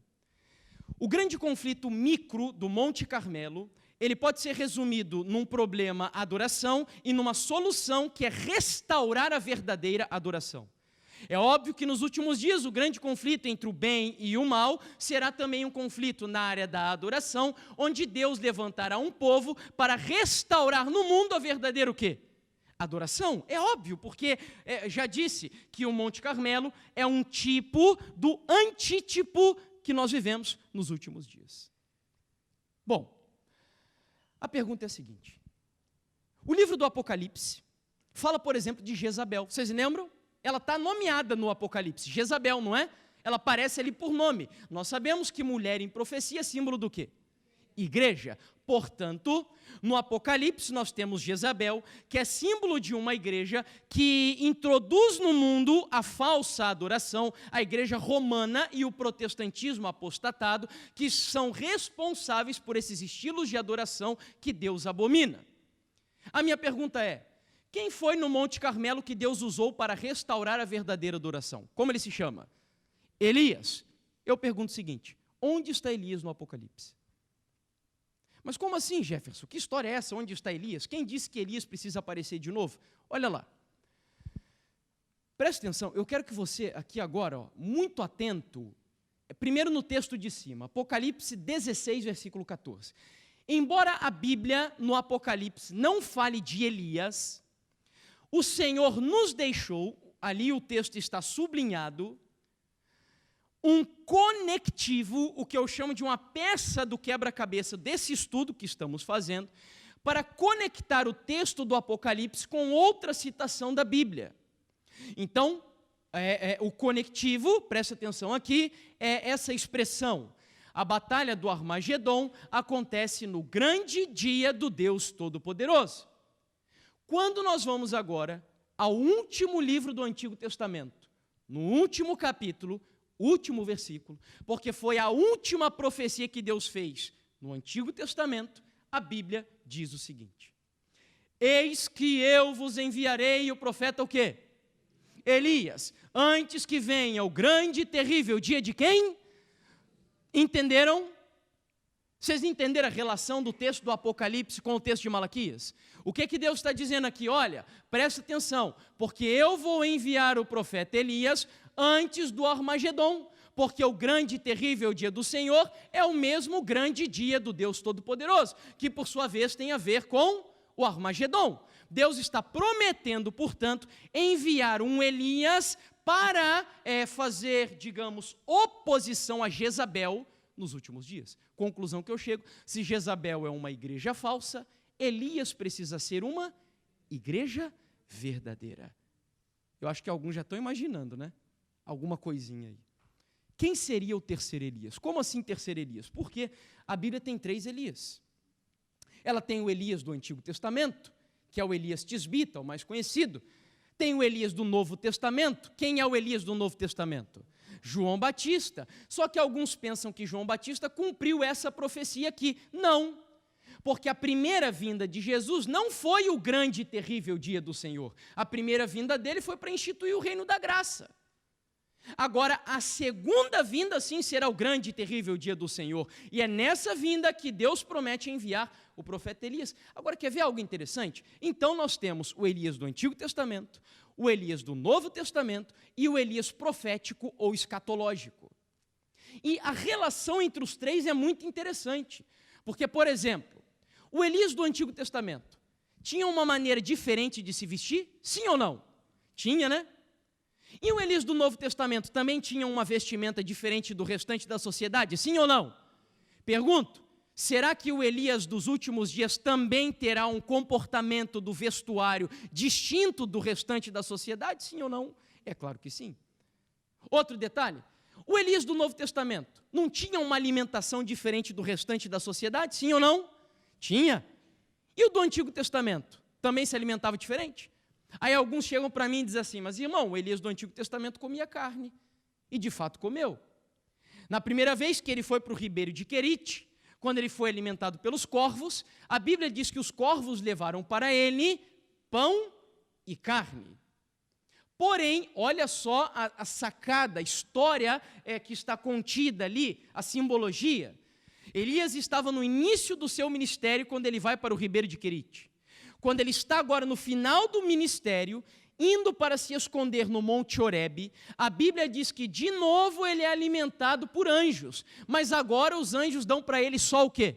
O grande conflito micro do Monte Carmelo, ele pode ser resumido num problema adoração e numa solução que é restaurar a verdadeira adoração. É óbvio que nos últimos dias o grande conflito entre o bem e o mal será também um conflito na área da adoração, onde Deus levantará um povo para restaurar no mundo a verdadeira o quê? Adoração. É óbvio, porque já disse que o Monte Carmelo é um tipo do antítipo que nós vivemos nos últimos dias. Bom, a pergunta é a seguinte. O livro do Apocalipse fala, por exemplo, de Jezabel. Vocês lembram? Ela está nomeada no Apocalipse. Jezabel, não é? Ela aparece ali por nome. Nós sabemos que mulher em profecia é símbolo do quê? Igreja. Portanto, no Apocalipse nós temos Jezabel, que é símbolo de uma igreja que introduz no mundo a falsa adoração, a igreja romana e o protestantismo apostatado, que são responsáveis por esses estilos de adoração que Deus abomina. A minha pergunta é, quem foi no Monte Carmelo que Deus usou para restaurar a verdadeira adoração? Como ele se chama? Elias. Eu pergunto o seguinte, onde está Elias no Apocalipse? Mas como assim, Jefferson? Que história é essa? Onde está Elias? Quem disse que Elias precisa aparecer de novo? Olha lá. Preste atenção, eu quero que você, aqui agora, muito atento, primeiro no texto de cima, Apocalipse 16, versículo 14. Embora a Bíblia, no Apocalipse, não fale de Elias, o Senhor nos deixou, ali o texto está sublinhado, um conectivo, o que eu chamo de uma peça do quebra-cabeça desse estudo que estamos fazendo, para conectar o texto do Apocalipse com outra citação da Bíblia. Então, o conectivo, presta atenção aqui, é essa expressão. A batalha do Armagedon acontece no grande dia do Deus Todo-Poderoso. Quando nós vamos agora ao último livro do Antigo Testamento, no último capítulo, último versículo, porque foi a última profecia que Deus fez no Antigo Testamento, a Bíblia diz o seguinte: eis que eu vos enviarei o profeta o quê? Elias, antes que venha o grande e terrível dia de quem? Entenderam? Vocês entenderam a relação do texto do Apocalipse com o texto de Malaquias? O que Deus está dizendo aqui? Olha, presta atenção, porque eu vou enviar o profeta Elias antes do Armagedon, porque o grande e terrível dia do Senhor é o mesmo grande dia do Deus Todo-Poderoso, que por sua vez tem a ver com o Armagedon. Deus está prometendo, portanto, enviar um Elias para fazer, digamos, oposição a Jezabel nos últimos dias. Conclusão que eu chego, se Jezabel é uma igreja falsa, Elias precisa ser uma igreja verdadeira. Eu acho que alguns já estão imaginando, né? Alguma coisinha aí. Quem seria o terceiro Elias? Como assim terceiro Elias? Porque a Bíblia tem 3 Elias. Ela tem o Elias do Antigo Testamento, que é o Elias tisbita, o mais conhecido. Tem o Elias do Novo Testamento. Quem é o Elias do Novo Testamento? João Batista. Só que alguns pensam que João Batista cumpriu essa profecia aqui. Não. Porque a primeira vinda de Jesus não foi o grande e terrível dia do Senhor. A primeira vinda dele foi para instituir o reino da graça. Agora, a segunda vinda, sim, será o grande e terrível dia do Senhor. E é nessa vinda que Deus promete enviar o profeta Elias. Agora, quer ver algo interessante? Então, nós temos o Elias do Antigo Testamento, o Elias do Novo Testamento e o Elias profético ou escatológico. E a relação entre os 3 é muito interessante. Porque, por exemplo, o Elias do Antigo Testamento tinha uma maneira diferente de se vestir? Sim ou não? Tinha, né? E o Elias do Novo Testamento também tinha uma vestimenta diferente do restante da sociedade? Sim ou não? Pergunto, será que o Elias dos últimos dias também terá um comportamento do vestuário distinto do restante da sociedade? Sim ou não? É claro que sim. Outro detalhe, o Elias do Novo Testamento não tinha uma alimentação diferente do restante da sociedade? Sim ou não? Tinha. E o do Antigo Testamento também se alimentava diferente? Aí alguns chegam para mim e dizem assim, mas irmão, o Elias do Antigo Testamento comia carne. E de fato comeu. Na primeira vez que ele foi para o ribeiro de Querite, quando ele foi alimentado pelos corvos, a Bíblia diz que os corvos levaram para ele pão e carne. Porém, olha só a sacada, a história que está contida ali, a simbologia. Elias estava no início do seu ministério quando ele vai para o ribeiro de Querite. Quando ele está agora no final do ministério, indo para se esconder no Monte Horebe, a Bíblia diz que de novo ele é alimentado por anjos, mas agora os anjos dão para ele só o quê?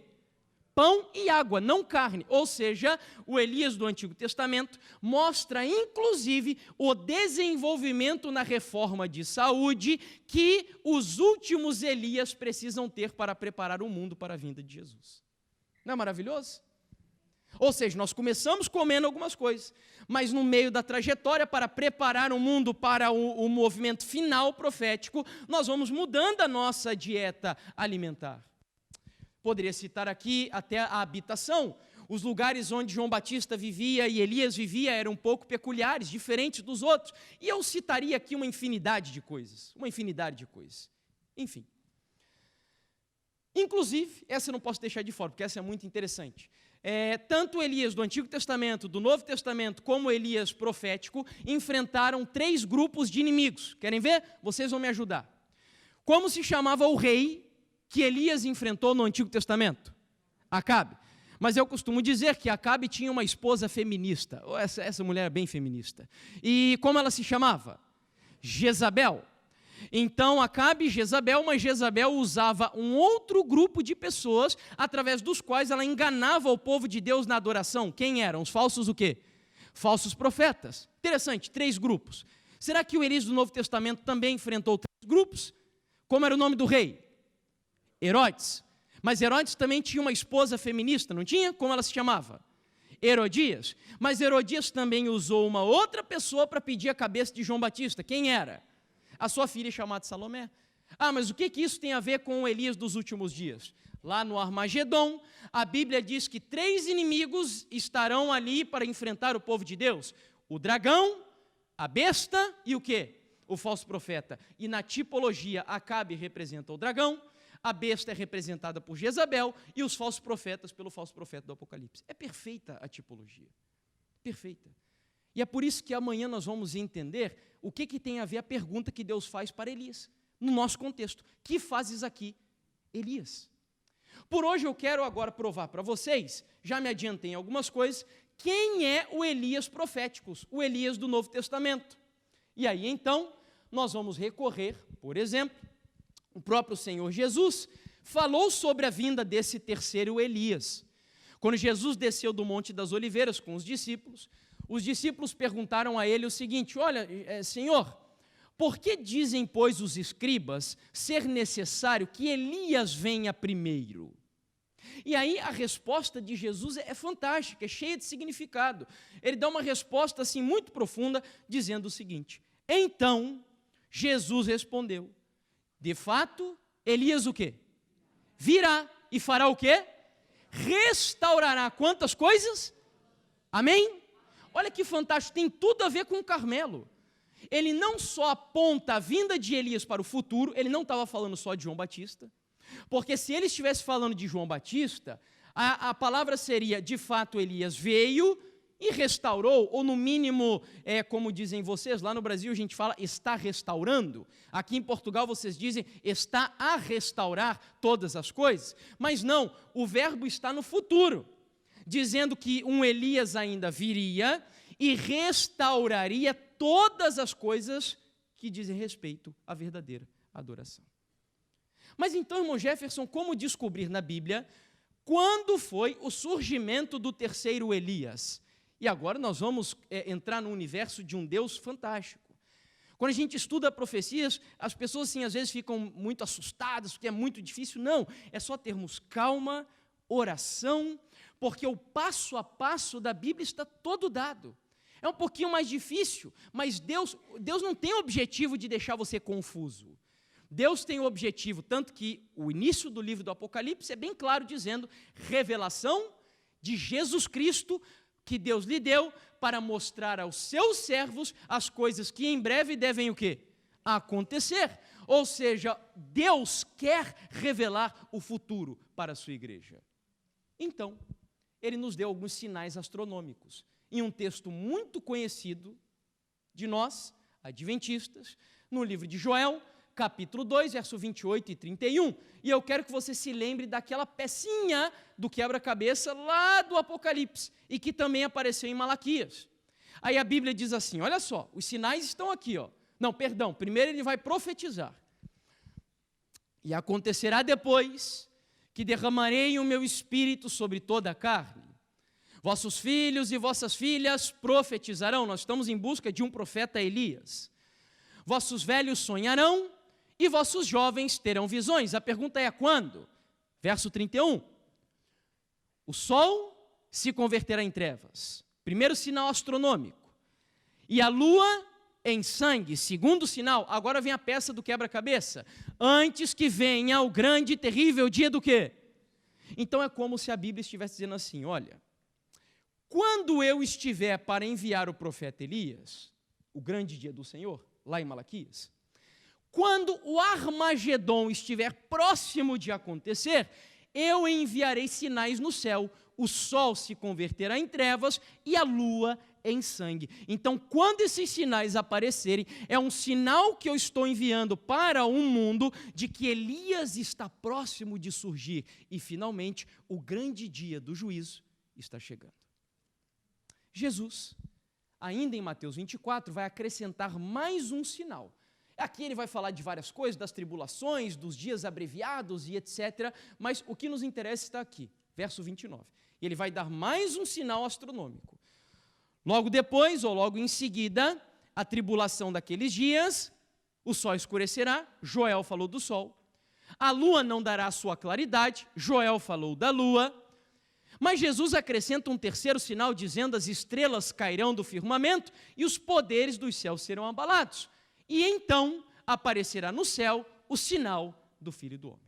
Pão e água, não carne. Ou seja, o Elias do Antigo Testamento mostra, inclusive, o desenvolvimento na reforma de saúde que os últimos Elias precisam ter para preparar o mundo para a vinda de Jesus. Não é maravilhoso? Ou seja, nós começamos comendo algumas coisas, mas no meio da trajetória, para preparar o mundo para o movimento final profético, nós vamos mudando a nossa dieta alimentar. Poderia citar aqui até a habitação. Os lugares onde João Batista vivia e Elias vivia eram um pouco peculiares, diferentes dos outros. E eu citaria aqui uma infinidade de coisas. Enfim. Inclusive, essa eu não posso deixar de fora, porque essa é muito interessante. Tanto Elias do Antigo Testamento, do Novo Testamento, como Elias profético, enfrentaram 3 grupos de inimigos. Querem ver? Vocês vão me ajudar. Como se chamava o rei que Elias enfrentou no Antigo Testamento? Acabe. Mas eu costumo dizer que Acabe tinha uma esposa feminista. Essa mulher é bem feminista. E como ela se chamava? Jezabel. Então, Acabe e Jezabel, mas Jezabel usava um outro grupo de pessoas, através dos quais ela enganava o povo de Deus na adoração. Quem eram? Os falsos o quê? Falsos profetas. Interessante, 3 grupos. Será que o Elias do Novo Testamento também enfrentou 3 grupos? Como era o nome do rei? Herodes. Mas Herodes também tinha uma esposa feminista, não tinha? Como ela se chamava? Herodias. Mas Herodias também usou uma outra pessoa para pedir a cabeça de João Batista. Quem era? A sua filha chamada Salomé. Mas o que isso tem a ver com o Elias dos últimos dias? Lá no Armagedon, a Bíblia diz que 3 inimigos estarão ali para enfrentar o povo de Deus. O dragão, a besta e o quê? O falso profeta. E na tipologia, Acabe representa o dragão, a besta é representada por Jezabel e os falsos profetas pelo falso profeta do Apocalipse. É perfeita a tipologia. Perfeita. E é por isso que amanhã nós vamos entender o que tem a ver a pergunta que Deus faz para Elias, no nosso contexto. Que fazes aqui, Elias? Por hoje eu quero agora provar para vocês, já me adiantei em algumas coisas, quem é o Elias profético, o Elias do Novo Testamento. E aí então, nós vamos recorrer, por exemplo, o próprio Senhor Jesus falou sobre a vinda desse terceiro Elias. Quando Jesus desceu do Monte das Oliveiras com os discípulos perguntaram a ele o seguinte: olha, Senhor, por que dizem, pois, os escribas ser necessário que Elias venha primeiro? E aí a resposta de Jesus é fantástica, é cheia de significado. Ele dá uma resposta assim muito profunda, dizendo o seguinte: então Jesus respondeu, de fato, Elias o quê? Virá e fará o quê? Restaurará quantas coisas? Amém? Olha que fantástico, tem tudo a ver com o Carmelo. Ele não só aponta a vinda de Elias para o futuro, ele não estava falando só de João Batista, porque se ele estivesse falando de João Batista, a palavra seria, de fato, Elias veio e restaurou, ou no mínimo, como dizem vocês, lá no Brasil a gente fala, está restaurando. Aqui em Portugal vocês dizem, está a restaurar todas as coisas. Mas não, o verbo está no futuro, dizendo que um Elias ainda viria e restauraria todas as coisas que dizem respeito à verdadeira adoração. Mas então, irmão Jefferson, como descobrir na Bíblia quando foi o surgimento do terceiro Elias? E agora nós vamos entrar no universo de um Deus fantástico. Quando a gente estuda profecias, as pessoas assim, às vezes ficam muito assustadas, porque é muito difícil. Não, é só termos calma, oração, porque o passo a passo da Bíblia está todo dado. É um pouquinho mais difícil, mas Deus não tem o objetivo de deixar você confuso. Deus tem o objetivo, tanto que o início do livro do Apocalipse é bem claro, dizendo revelação de Jesus Cristo, que Deus lhe deu para mostrar aos seus servos as coisas que em breve devem o quê? Acontecer. Ou seja, Deus quer revelar o futuro para a sua igreja. Então, ele nos deu alguns sinais astronômicos. Em um texto muito conhecido de nós, adventistas, no livro de Joel, capítulo 2, verso 28 e 31. E eu quero que você se lembre daquela pecinha do quebra-cabeça lá do Apocalipse, e que também apareceu em Malaquias. Aí a Bíblia diz assim, olha só, os sinais estão aqui, ó. Não, perdão, primeiro ele vai profetizar. E acontecerá depois que derramarei o meu espírito sobre toda a carne. Vossos filhos e vossas filhas profetizarão. Nós estamos em busca de um profeta Elias. Vossos velhos sonharão e vossos jovens terão visões. A pergunta é quando? Verso 31. O sol se converterá em trevas. Primeiro sinal astronômico. E a lua em sangue. Segundo sinal. Agora vem a peça do quebra-cabeça. Antes que venha o grande e terrível dia do quê? Então é como se a Bíblia estivesse dizendo assim, olha, quando eu estiver para enviar o profeta Elias, o grande dia do Senhor, lá em Malaquias, quando o Armagedon estiver próximo de acontecer, eu enviarei sinais no céu, o sol se converterá em trevas e a lua em sangue. Então, quando esses sinais aparecerem, é um sinal que eu estou enviando para o mundo de que Elias está próximo de surgir e, finalmente, o grande dia do juízo está chegando. Jesus, ainda em Mateus 24, vai acrescentar mais um sinal. Aqui ele vai falar de várias coisas, das tribulações, dos dias abreviados e etc. Mas o que nos interessa está aqui, verso 29. E ele vai dar mais um sinal astronômico. Logo depois, ou logo em seguida, a tribulação daqueles dias, o sol escurecerá, Joel falou do sol. A lua não dará a sua claridade, Joel falou da lua. Mas Jesus acrescenta um terceiro sinal, dizendo: as estrelas cairão do firmamento e os poderes dos céus serão abalados. E então aparecerá no céu o sinal do Filho do Homem.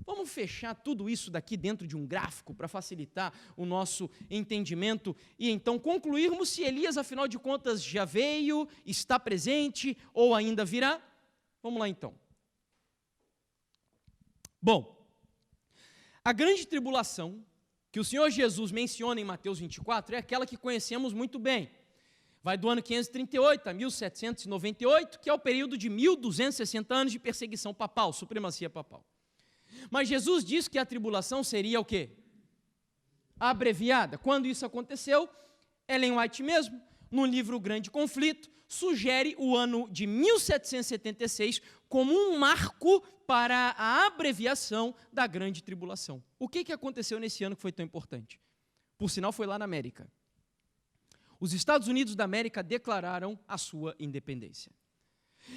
Vamos fechar tudo isso daqui dentro de um gráfico para facilitar o nosso entendimento e então concluirmos se Elias, afinal de contas, já veio, está presente ou ainda virá? Vamos lá então. Bom, a grande tribulação que o Senhor Jesus menciona em Mateus 24 é aquela que conhecemos muito bem. Vai do ano 538 a 1798, que é o período de 1260 anos de perseguição papal, supremacia papal. Mas Jesus diz que a tribulação seria o quê? Abreviada. Quando isso aconteceu, Ellen White mesmo, no livro Grande Conflito, sugere o ano de 1776 como um marco para a abreviação da grande tribulação. O que aconteceu nesse ano que foi tão importante? Por sinal, foi lá na América. Os Estados Unidos da América declararam a sua independência.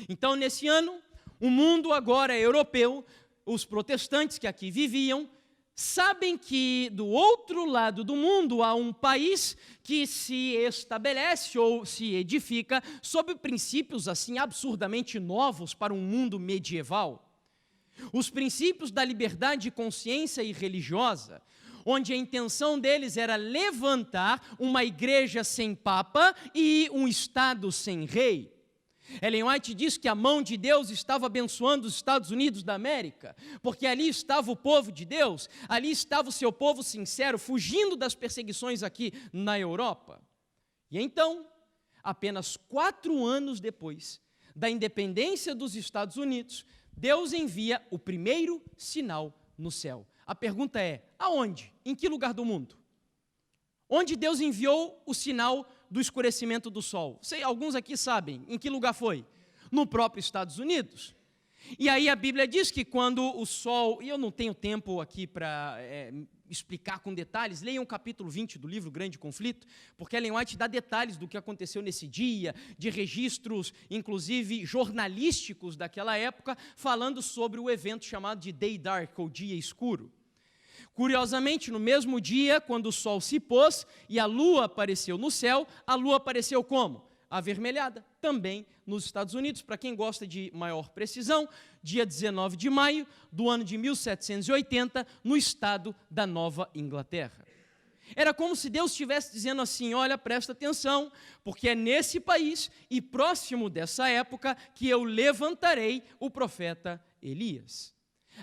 Então, nesse ano, o mundo agora é europeu, os protestantes que aqui viviam, sabem que do outro lado do mundo há um país que se estabelece ou se edifica sob princípios assim absurdamente novos para um mundo medieval. Os princípios da liberdade de consciência e religiosa, onde a intenção deles era levantar uma igreja sem papa e um Estado sem rei. Ellen White diz que a mão de Deus estava abençoando os Estados Unidos da América, porque ali estava o povo de Deus, ali estava o seu povo sincero, fugindo das perseguições aqui na Europa. E então, apenas 4 anos depois da independência dos Estados Unidos, Deus envia o primeiro sinal no céu. A pergunta é, aonde? Em que lugar do mundo? Onde Deus enviou o sinal do escurecimento do sol? Alguns aqui sabem em que lugar foi? No próprio Estados Unidos. E aí a Bíblia diz que quando o sol, e eu não tenho tempo aqui para explicar com detalhes, leiam o capítulo 20 do livro Grande Conflito, porque Ellen White dá detalhes do que aconteceu nesse dia, de registros, inclusive jornalísticos daquela época, falando sobre o evento chamado de Day Dark, ou Dia Escuro. Curiosamente, no mesmo dia, quando o sol se pôs e a lua apareceu no céu, a lua apareceu como? Avermelhada, também nos Estados Unidos. Para quem gosta de maior precisão, dia 19 de maio do ano de 1780, no estado da Nova Inglaterra. Era como se Deus estivesse dizendo assim, olha, presta atenção, porque é nesse país e próximo dessa época que eu levantarei o profeta Elias.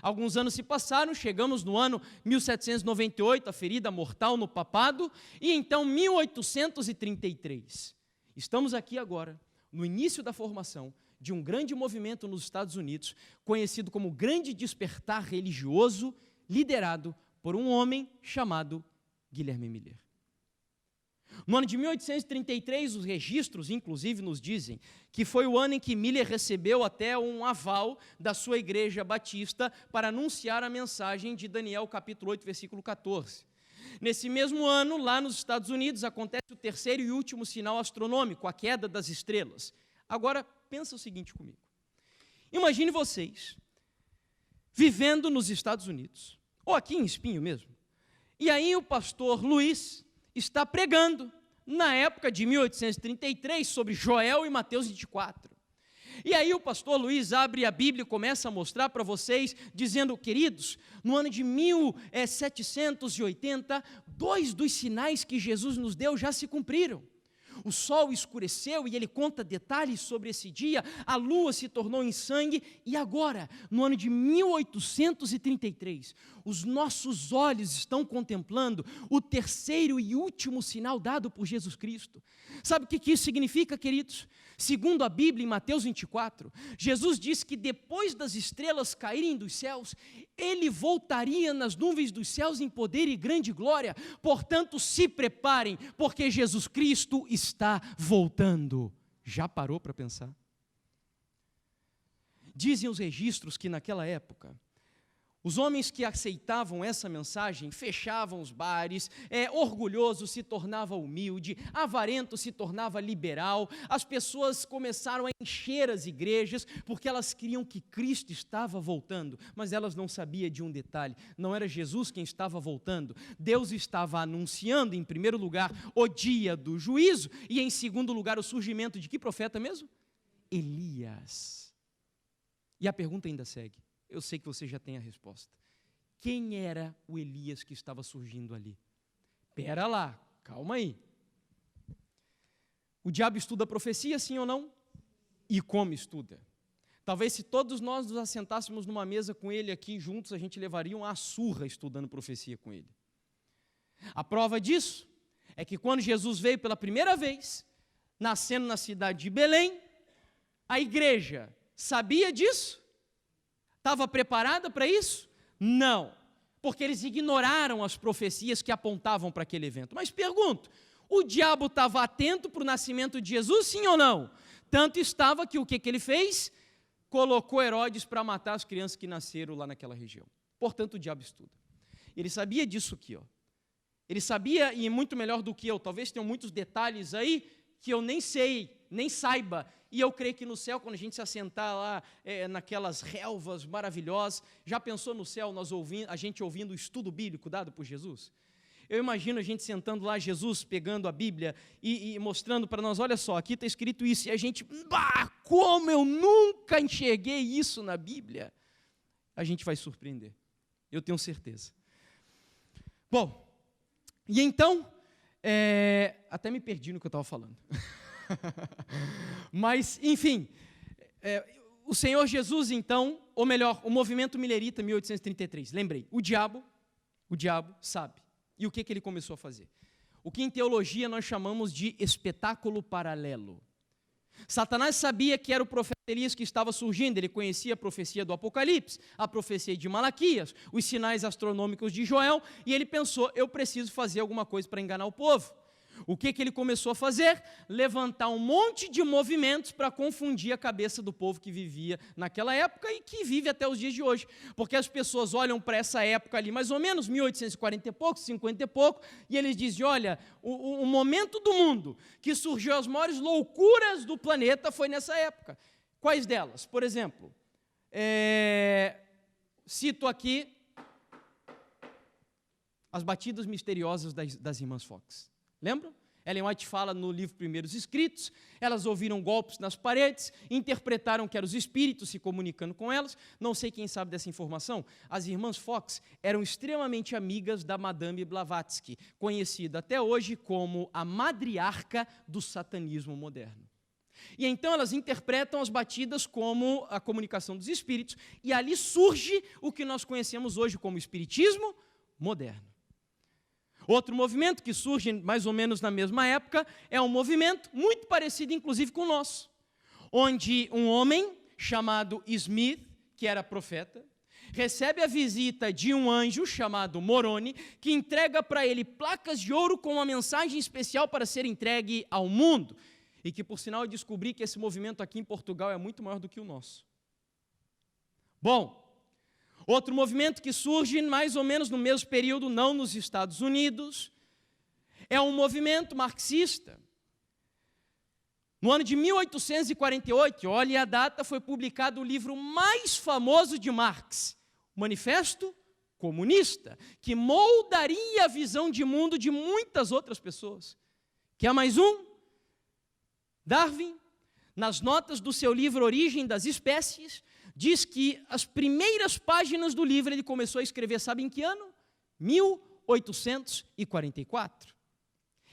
Alguns anos se passaram, chegamos no ano 1798, a ferida mortal no papado, e então 1833. Estamos aqui agora, no início da formação de um grande movimento nos Estados Unidos, conhecido como Grande Despertar Religioso, liderado por um homem chamado Guilherme Miller. No ano de 1833, os registros, inclusive, nos dizem que foi o ano em que Miller recebeu até um aval da sua igreja batista para anunciar a mensagem de Daniel, capítulo 8, versículo 14. Nesse mesmo ano, lá nos Estados Unidos, acontece o terceiro e último sinal astronômico, a queda das estrelas. Agora, pensa o seguinte comigo. Imagine vocês vivendo nos Estados Unidos, ou aqui em Espinho mesmo, e aí o pastor Luiz está pregando, na época de 1833, sobre Joel e Mateus 24. E aí o pastor Luiz abre a Bíblia e começa a mostrar para vocês, dizendo, queridos, no ano de 1780, 2 dos sinais que Jesus nos deu já se cumpriram. O sol escureceu e ele conta detalhes sobre esse dia, a lua se tornou em sangue e agora, no ano de 1833, os nossos olhos estão contemplando o terceiro e último sinal dado por Jesus Cristo. Sabe o que isso significa, queridos? Segundo a Bíblia, em Mateus 24, Jesus diz que depois das estrelas caírem dos céus, ele voltaria nas nuvens dos céus em poder e grande glória. Portanto, se preparem, porque Jesus Cristo está voltando. Já parou para pensar? Dizem os registros que naquela época, os homens que aceitavam essa mensagem fechavam os bares, orgulhoso se tornava humilde, avarento se tornava liberal, as pessoas começaram a encher as igrejas porque elas queriam que Cristo estava voltando, mas elas não sabiam de um detalhe, não era Jesus quem estava voltando, Deus estava anunciando em primeiro lugar o dia do juízo e em segundo lugar o surgimento de que profeta mesmo? Elias. E a pergunta ainda segue. Eu sei que você já tem a resposta. Quem era o Elias que estava surgindo ali? Pera lá, calma aí. O diabo estuda a profecia, sim ou não? E como estuda? Talvez se todos nós nos assentássemos numa mesa com ele aqui juntos, a gente levaria uma surra estudando profecia com ele. A prova disso é que quando Jesus veio pela primeira vez, nascendo na cidade de Belém, a igreja sabia disso? Estava preparada para isso? Não, porque eles ignoraram as profecias que apontavam para aquele evento. Mas pergunto, o diabo estava atento para o nascimento de Jesus, sim ou não? Tanto estava que o que ele fez? Colocou Herodes para matar as crianças que nasceram lá naquela região. Portanto, o diabo estuda. Ele sabia disso aqui, ó. Ele sabia, e muito melhor do que eu, talvez tenham muitos detalhes aí que eu nem sei, nem saiba. E eu creio que no céu, quando a gente se assentar lá naquelas relvas maravilhosas, já pensou no céu a gente ouvindo o estudo bíblico dado por Jesus? Eu imagino a gente sentando lá, Jesus pegando a Bíblia e mostrando para nós, olha só, aqui está escrito isso, e a gente, como eu nunca enxerguei isso na Bíblia, a gente vai surpreender, eu tenho certeza. Bom, e então, até me perdi no que eu estava falando. Mas, enfim, o Senhor Jesus, então, ou melhor, o movimento milerita, 1833, lembrei, o diabo sabe. E o que ele começou a fazer? O que em teologia nós chamamos de espetáculo paralelo. Satanás sabia que era o profeta Elias que estava surgindo, ele conhecia a profecia do Apocalipse, a profecia de Malaquias, os sinais astronômicos de Joel, e ele pensou, eu preciso fazer alguma coisa para enganar o povo. O que ele começou a fazer? Levantar um monte de movimentos para confundir a cabeça do povo que vivia naquela época e que vive até os dias de hoje. Porque as pessoas olham para essa época ali, mais ou menos, 1840 e pouco, 50 e pouco, e eles dizem, olha, o momento do mundo que surgiu as maiores loucuras do planeta foi nessa época. Quais delas? Por exemplo, cito aqui as batidas misteriosas das irmãs Fox. Lembram? Ellen White fala no livro Primeiros Escritos, elas ouviram golpes nas paredes, interpretaram que eram os espíritos se comunicando com elas, não sei quem sabe dessa informação, as irmãs Fox eram extremamente amigas da Madame Blavatsky, conhecida até hoje como a matriarca do satanismo moderno. E então elas interpretam as batidas como a comunicação dos espíritos, e ali surge o que nós conhecemos hoje como espiritismo moderno. Outro movimento que surge mais ou menos na mesma época é um movimento muito parecido, inclusive, com o nosso. onde um homem chamado Smith, que era profeta, recebe a visita de um anjo chamado Moroni, que entrega para ele placas de ouro com uma mensagem especial para ser entregue ao mundo. E que, por sinal, eu descobri que esse movimento aqui em Portugal é muito maior do que o nosso. Bom, outro movimento que surge mais ou menos no mesmo período, não nos Estados Unidos, é um movimento marxista. No ano de 1848, olhe a data, foi publicado o livro mais famoso de Marx, o Manifesto Comunista, que moldaria a visão de mundo de muitas outras pessoas. Quer mais um? Darwin, nas notas do seu livro Origem das Espécies, diz que as primeiras páginas do livro ele começou a escrever, sabe em que ano? 1844.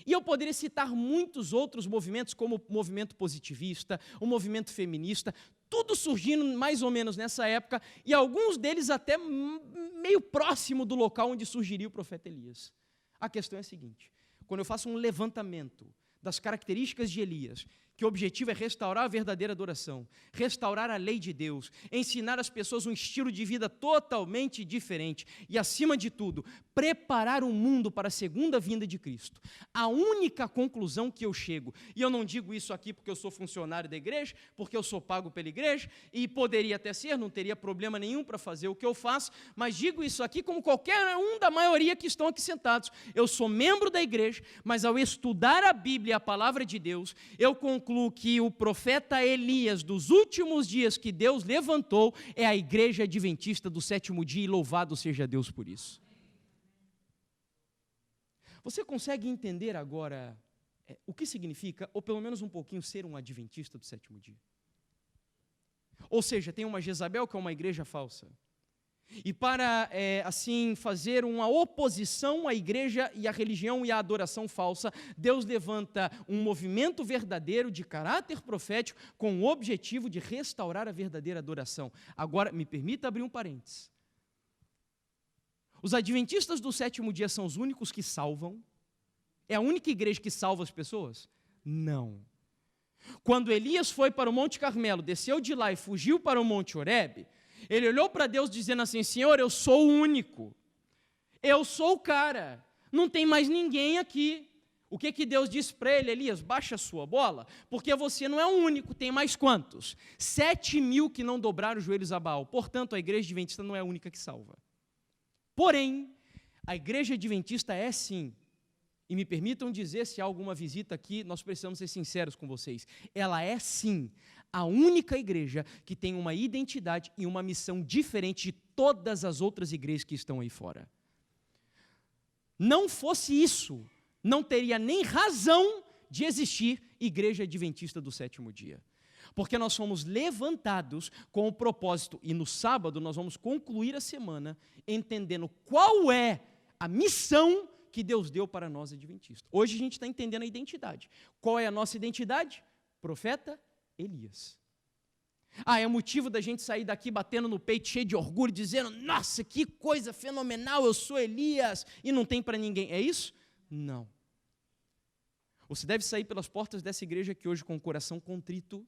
E eu poderia citar muitos outros movimentos, como o movimento positivista, o movimento feminista, tudo surgindo mais ou menos nessa época, e alguns deles até meio próximo do local onde surgiria o profeta Elias. A questão é a seguinte: quando eu faço um levantamento das características de Elias, que o objetivo é restaurar a verdadeira adoração, restaurar a lei de Deus, ensinar às pessoas um estilo de vida totalmente diferente e, acima de tudo, preparar o mundo para a segunda vinda de Cristo. A única conclusão que eu chego, e eu não digo isso aqui porque eu sou funcionário da igreja, porque eu sou pago pela igreja, e poderia até ser, não teria problema nenhum para fazer o que eu faço, mas digo isso aqui como qualquer um da maioria que estão aqui sentados. Eu sou membro da igreja, mas ao estudar a Bíblia, a palavra de Deus, eu concluo que o profeta Elias dos últimos dias que Deus levantou é a igreja adventista do sétimo dia, e louvado seja Deus por isso. Você consegue entender agora o que significa, ou pelo menos um pouquinho, ser um adventista do sétimo dia? Ou seja, tem uma Jezabel que é uma igreja falsa. E para, assim, fazer uma oposição à igreja e à religião e à adoração falsa, Deus levanta um movimento verdadeiro de caráter profético com o objetivo de restaurar a verdadeira adoração. Agora, me permita abrir um parênteses. Os adventistas do sétimo dia são os únicos que salvam? É a única igreja que salva as pessoas? Não. Quando Elias foi para o Monte Carmelo, desceu de lá e fugiu para o Monte Horebe, ele olhou para Deus dizendo assim: Senhor, eu sou o único, eu sou o cara, não tem mais ninguém aqui. O que Deus disse para ele? Elias, baixa a sua bola, porque você não é o único, tem mais quantos? 7.000 que não dobraram os joelhos a Baal. Portanto, a igreja adventista não é a única que salva. Porém, a igreja adventista é sim, e me permitam dizer, se há alguma visita aqui, nós precisamos ser sinceros com vocês, ela é sim a única igreja que tem uma identidade e uma missão diferente de todas as outras igrejas que estão aí fora. Não fosse isso, não teria nem razão de existir igreja adventista do sétimo dia. Porque nós fomos levantados com o propósito, e no sábado nós vamos concluir a semana entendendo qual é a missão que Deus deu para nós adventistas. Hoje a gente está entendendo a identidade. Qual é a nossa identidade? Profeta Elias. É motivo da gente sair daqui batendo no peito, cheio de orgulho, dizendo: nossa, que coisa fenomenal, eu sou Elias, e não tem para ninguém. É isso? Não. Você deve sair pelas portas dessa igreja aqui hoje com o coração contrito,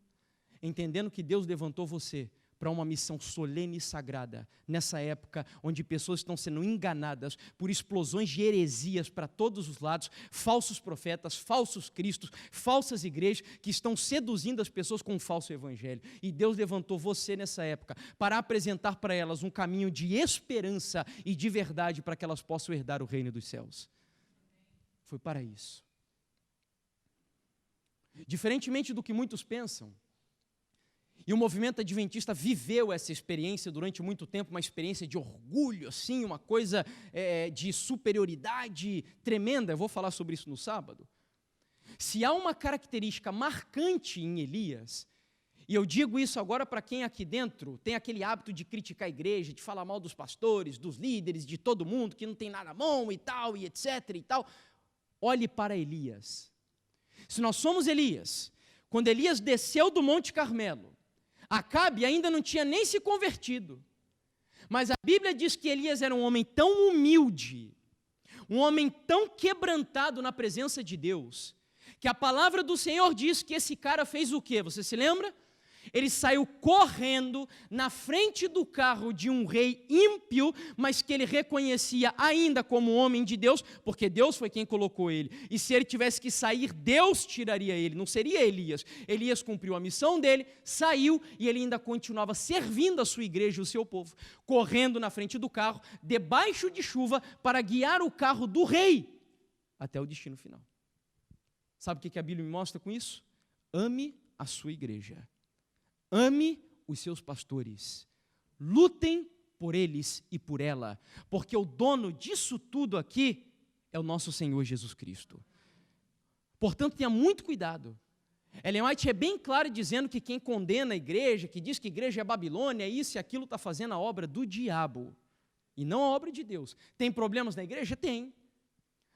entendendo que Deus levantou você para uma missão solene e sagrada, nessa época onde pessoas estão sendo enganadas por explosões de heresias para todos os lados, falsos profetas, falsos cristos, falsas igrejas que estão seduzindo as pessoas com um falso evangelho. E Deus levantou você nessa época para apresentar para elas um caminho de esperança e de verdade para que elas possam herdar o reino dos céus. Foi para isso. Diferentemente do que muitos pensam, e o movimento adventista viveu essa experiência durante muito tempo, uma experiência de orgulho, assim, uma coisa de superioridade tremenda. Eu vou falar sobre isso no sábado. Se há uma característica marcante em Elias, e eu digo isso agora para quem aqui dentro tem aquele hábito de criticar a igreja, de falar mal dos pastores, dos líderes, de todo mundo, que não tem nada bom e tal, e etc. e tal, olhe para Elias. Se nós somos Elias, quando Elias desceu do Monte Carmelo, Acabe ainda não tinha nem se convertido, mas a Bíblia diz que Elias era um homem tão humilde, um homem tão quebrantado na presença de Deus, que a palavra do Senhor diz que esse cara fez o quê? Você se lembra? Ele saiu correndo na frente do carro de um rei ímpio, mas que ele reconhecia ainda como homem de Deus, porque Deus foi quem colocou ele. E se ele tivesse que sair, Deus tiraria ele, não seria Elias. Elias cumpriu a missão dele, saiu e ele ainda continuava servindo a sua igreja e o seu povo, correndo na frente do carro, debaixo de chuva, para guiar o carro do rei até o destino final. Sabe o que a Bíblia me mostra com isso? Ame a sua igreja. Ame os seus pastores, lutem por eles e por ela, porque o dono disso tudo aqui é o nosso Senhor Jesus Cristo. Portanto, tenha muito cuidado. Ellen White é bem claro dizendo que quem condena a igreja, que diz que a igreja é Babilônia, isso e aquilo, está fazendo a obra do diabo, e não a obra de Deus. Tem problemas na igreja? Tem.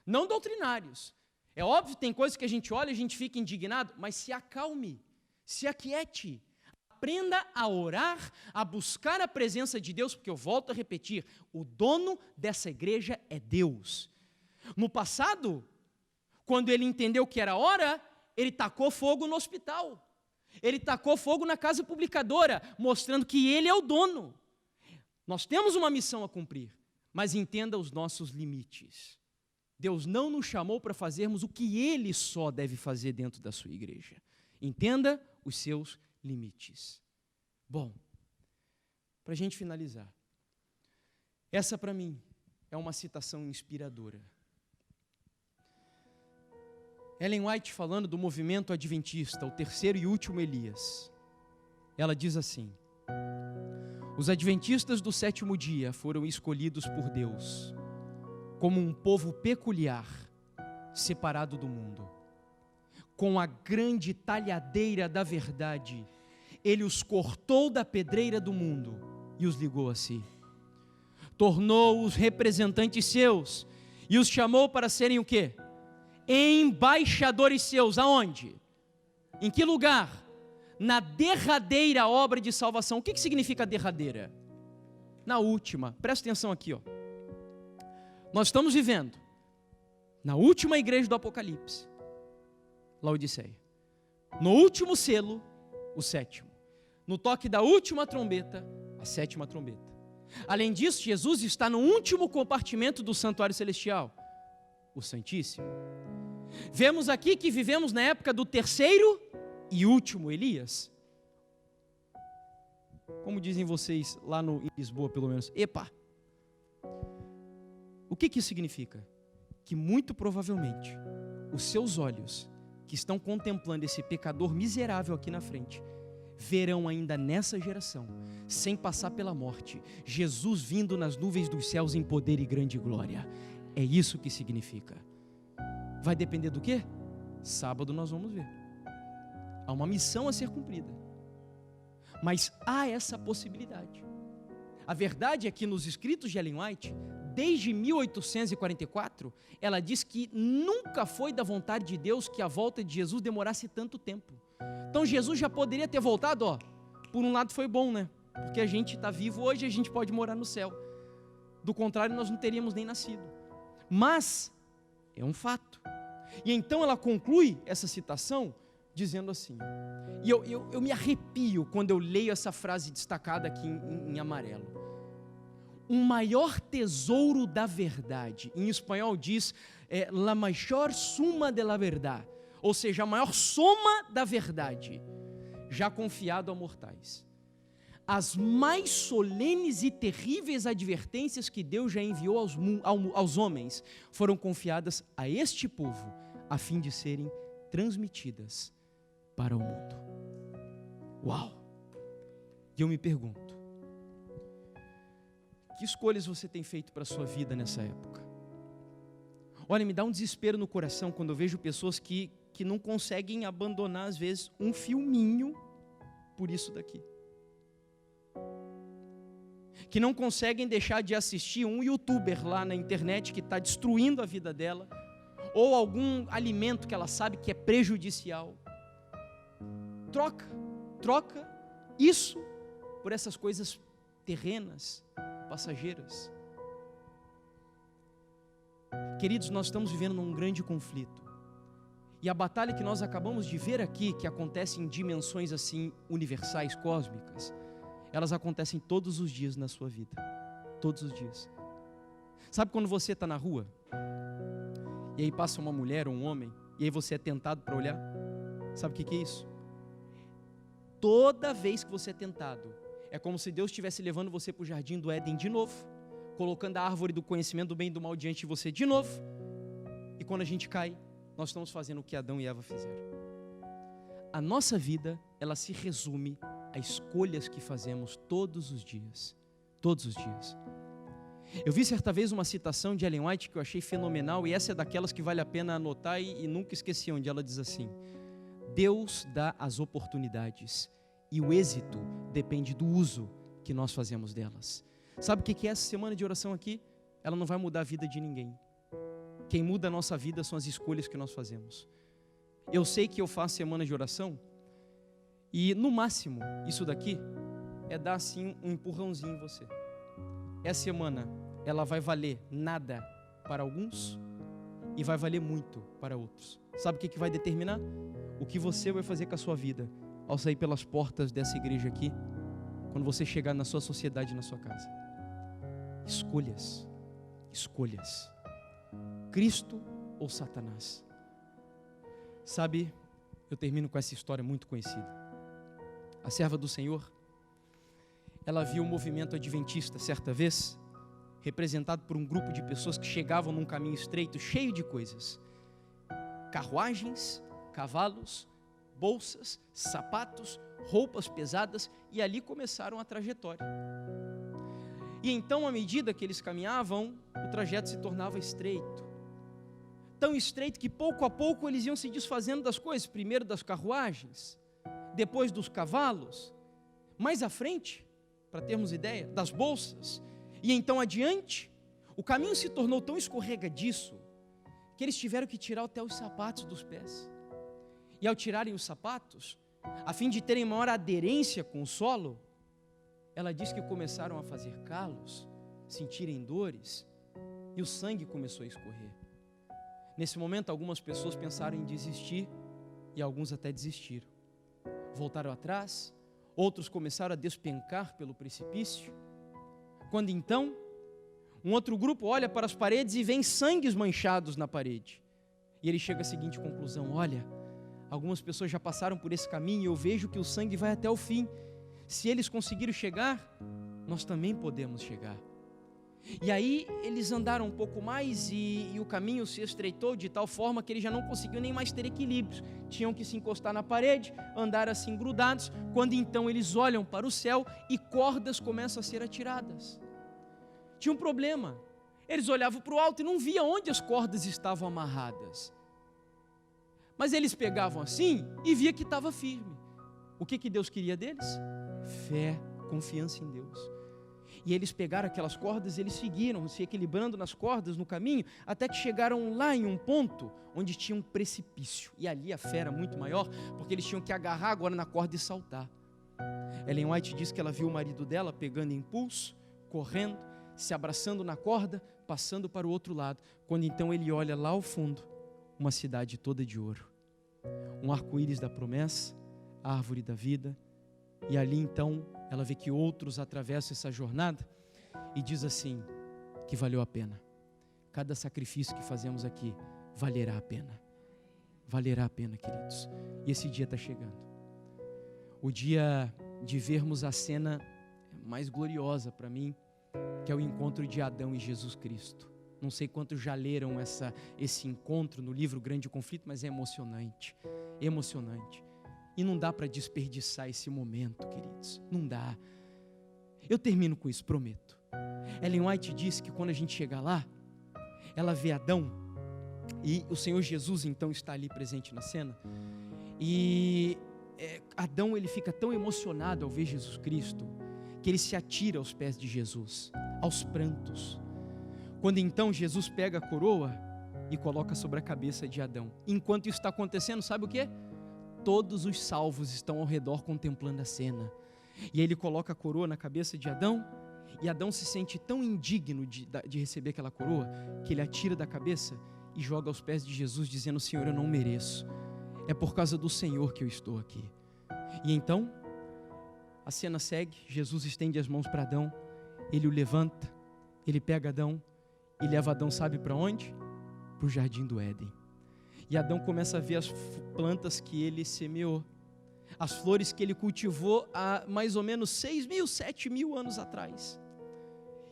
Não doutrinários. É óbvio que tem coisas que a gente olha e a gente fica indignado, mas se acalme, se aquiete. Aprenda a orar, a buscar a presença de Deus, porque eu volto a repetir, o dono dessa igreja é Deus. No passado, quando ele entendeu que era hora, ele tacou fogo no hospital, ele tacou fogo na casa publicadora, mostrando que ele é o dono. Nós temos uma missão a cumprir, mas entenda os nossos limites. Deus não nos chamou para fazermos o que Ele só deve fazer dentro da sua igreja. Entenda os seus limites. Bom, para a gente finalizar, essa para mim é uma citação inspiradora. Ellen White, falando do movimento adventista, o terceiro e último Elias, ela diz assim: os adventistas do sétimo dia foram escolhidos por Deus como um povo peculiar, separado do mundo. Com a grande talhadeira da verdade, ele os cortou da pedreira do mundo e os ligou a si. Tornou-os representantes seus e os chamou para serem o quê? Embaixadores seus. Aonde? Em que lugar? Na derradeira obra de salvação. O que significa derradeira? Na última. Presta atenção aqui, ó. Nós estamos vivendo na última igreja do Apocalipse, Laodiceia. No último selo, o sétimo. No toque da última trombeta, a sétima trombeta. Além disso, Jesus está no último compartimento do santuário celestial, o Santíssimo. Vemos aqui que vivemos na época do terceiro e último Elias. Como dizem vocês lá em Lisboa, pelo menos, epa! O que isso significa? Que muito provavelmente os seus olhos, que estão contemplando esse pecador miserável aqui na frente, verão ainda nessa geração, sem passar pela morte, Jesus vindo nas nuvens dos céus em poder e grande glória. É isso que significa. Vai depender do quê? Sábado nós vamos ver. Há uma missão a ser cumprida, mas há essa possibilidade. A verdade é que nos escritos de Ellen White, desde 1844, ela diz que nunca foi da vontade de Deus que a volta de Jesus demorasse tanto tempo. Então Jesus já poderia ter voltado, ó. Por um lado foi bom, né? Porque a gente está vivo hoje, a gente pode morar no céu. Do contrário, nós não teríamos nem nascido. Mas é um fato. E então ela conclui essa citação dizendo assim, e eu me arrepio quando eu leio essa frase destacada aqui em amarelo. Um maior tesouro da verdade, em espanhol diz, la maior suma de la verdad, ou seja, a maior soma da verdade, já confiado a mortais. As mais solenes e terríveis advertências que Deus já enviou aos homens, foram confiadas a este povo, a fim de serem transmitidas para o mundo. Uau! E eu me pergunto, que escolhas você tem feito para a sua vida nessa época? Olha, me dá um desespero no coração quando eu vejo pessoas que não conseguem abandonar, às vezes, um filminho por isso daqui. Que não conseguem deixar de assistir um youtuber lá na internet que está destruindo a vida dela, ou algum alimento que ela sabe que é prejudicial. Troca isso por essas coisas terrenas, passageiras. Queridos, nós estamos vivendo num grande conflito. E a batalha que nós acabamos de ver aqui, que acontece em dimensões assim universais, cósmicas, elas acontecem todos os dias na sua vida. Todos os dias. Sabe quando você está na rua, e aí passa uma mulher ou um homem, e aí você é tentado para olhar? Sabe o que é isso? Toda vez que você é tentado, é como se Deus estivesse levando você para o jardim do Éden de novo, colocando a árvore do conhecimento do bem e do mal diante de você de novo, e quando a gente cai, nós estamos fazendo o que Adão e Eva fizeram. A nossa vida, ela se resume a escolhas que fazemos todos os dias. Todos os dias. Eu vi certa vez uma citação de Ellen White que eu achei fenomenal, e essa é daquelas que vale a pena anotar e nunca esqueci, onde ela diz assim: Deus dá as oportunidades e o êxito depende do uso que nós fazemos delas. Sabe o que é essa semana de oração aqui? Ela não vai mudar a vida de ninguém. Quem muda a nossa vida são as escolhas que nós fazemos. Eu sei que eu faço semana de oração e no máximo isso daqui é dar assim um empurrãozinho em você. Essa semana ela vai valer nada para alguns e vai valer muito para outros. Sabe o que vai determinar? O que você vai fazer com a sua vida ao sair pelas portas dessa igreja aqui, quando você chegar na sua sociedade, na sua casa. Escolhas. Escolhas. Cristo ou Satanás? Sabe, eu termino com essa história muito conhecida. A serva do Senhor, ela viu um movimento adventista certa vez, representado por um grupo de pessoas que chegavam num caminho estreito, cheio de coisas. Carruagens, cavalos, bolsas, sapatos, roupas pesadas, e ali começaram a trajetória. E então, à medida que eles caminhavam, o trajeto se tornava estreito. Tão estreito que pouco a pouco eles iam se desfazendo das coisas, primeiro das carruagens, depois dos cavalos, mais à frente, para termos ideia, das bolsas, e então adiante, o caminho se tornou tão escorregadiço, que eles tiveram que tirar até os sapatos dos pés. E ao tirarem os sapatos, a fim de terem maior aderência com o solo, ela diz que começaram a fazer calos, sentirem dores, e o sangue começou a escorrer. Nesse momento, algumas pessoas pensaram em desistir, e alguns até desistiram. Voltaram atrás, outros começaram a despencar pelo precipício, quando então, um outro grupo olha para as paredes e vê sangues manchados na parede, e ele chega à seguinte conclusão: olha, algumas pessoas já passaram por esse caminho, e eu vejo que o sangue vai até o fim. Se eles conseguiram chegar, nós também podemos chegar. E aí eles andaram um pouco mais e o caminho se estreitou de tal forma que eles já não conseguiam nem mais ter equilíbrio. Tinham que se encostar na parede, andar assim grudados, quando então eles olham para o céu e cordas começam a ser atiradas. Tinha um problema, eles olhavam para o alto e não viam onde as cordas estavam amarradas. Mas eles pegavam assim e via que estava firme. O que Deus queria deles? Fé, confiança em Deus. E eles pegaram aquelas cordas e eles seguiram, se equilibrando nas cordas no caminho, até que chegaram lá em um ponto onde tinha um precipício. E ali a fé era muito maior, porque eles tinham que agarrar agora na corda e saltar. Ellen White diz que ela viu o marido dela pegando impulso, correndo, se abraçando na corda, passando para o outro lado, quando então ele olha lá ao fundo, uma cidade toda de ouro, um arco-íris da promessa, a árvore da vida, e ali então ela vê que outros atravessam essa jornada e diz assim, que valeu a pena. Cada sacrifício que fazemos aqui valerá a pena. Valerá a pena, queridos. E esse dia está chegando. O dia de vermos a cena mais gloriosa para mim, que é o encontro de Adão e Jesus Cristo. Não sei quantos já leram esse encontro no livro Grande Conflito, mas é emocionante. Emocionante. E não dá para desperdiçar esse momento, queridos. Não dá. Eu termino com isso, prometo. Ellen White diz que quando a gente chegar lá, ela vê Adão, e o Senhor Jesus então está ali presente na cena, e Adão ele fica tão emocionado ao ver Jesus Cristo, que ele se atira aos pés de Jesus, aos prantos. Quando então Jesus pega a coroa e coloca sobre a cabeça de Adão. Enquanto isso está acontecendo, sabe o que? Todos os salvos estão ao redor contemplando a cena. E aí ele coloca a coroa na cabeça de Adão, e Adão se sente tão indigno de receber aquela coroa, que ele atira da cabeça e joga aos pés de Jesus, dizendo: Senhor, eu não mereço, é por causa do Senhor que eu estou aqui. E então, a cena segue, Jesus estende as mãos para Adão, ele o levanta, ele pega Adão e leva Adão, sabe para onde? Para o jardim do Éden. E Adão começa a ver as plantas que ele semeou, as flores que ele cultivou há mais ou menos 6.000, 7.000 anos atrás.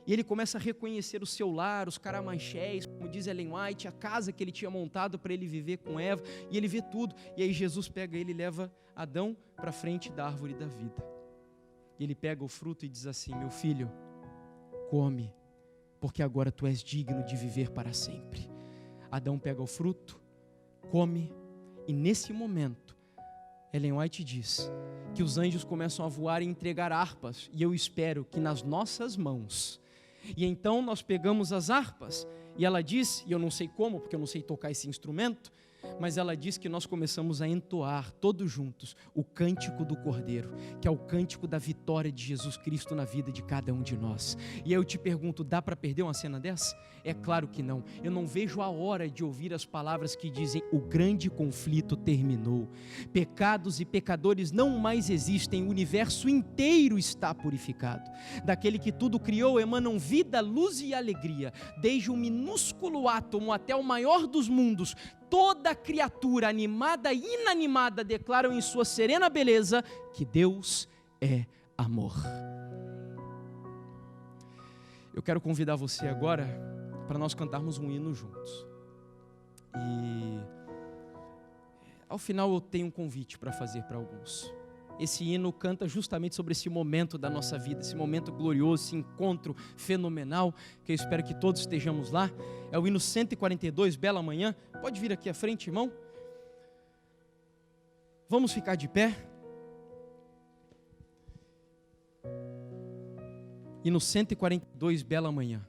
E ele começa a reconhecer o seu lar, os caramanchés, como diz Ellen White, a casa que ele tinha montado para ele viver com Eva, e ele vê tudo. E aí Jesus pega ele e leva Adão para frente da árvore da vida. E ele pega o fruto e diz assim: meu filho, come, porque agora tu és digno de viver para sempre. Adão pega o fruto, come, e nesse momento, Ellen White diz que os anjos começam a voar e entregar harpas, e eu espero que nas nossas mãos. E então nós pegamos as harpas, e ela diz, e eu não sei como, porque eu não sei tocar esse instrumento, mas ela diz que nós começamos a entoar todos juntos o cântico do Cordeiro, que é o cântico da vitória de Jesus Cristo na vida de cada um de nós. E aí eu te pergunto, dá para perder uma cena dessa? É claro que não. Eu não vejo a hora de ouvir as palavras que dizem: o grande conflito terminou, pecados e pecadores não mais existem, o universo inteiro está purificado. Daquele que tudo criou emanam vida, luz e alegria, desde o minúsculo átomo até o maior dos mundos. Toda criatura, animada e inanimada, declaram em sua serena beleza que Deus é amor. Eu quero convidar você agora para nós cantarmos um hino juntos. E ao final eu tenho um convite para fazer para alguns. Esse hino canta justamente sobre esse momento da nossa vida, esse momento glorioso, esse encontro fenomenal, que eu espero que todos estejamos lá. É o hino 142, Bela Manhã. Pode vir aqui à frente, irmão. Vamos ficar de pé. Hino 142, Bela Manhã.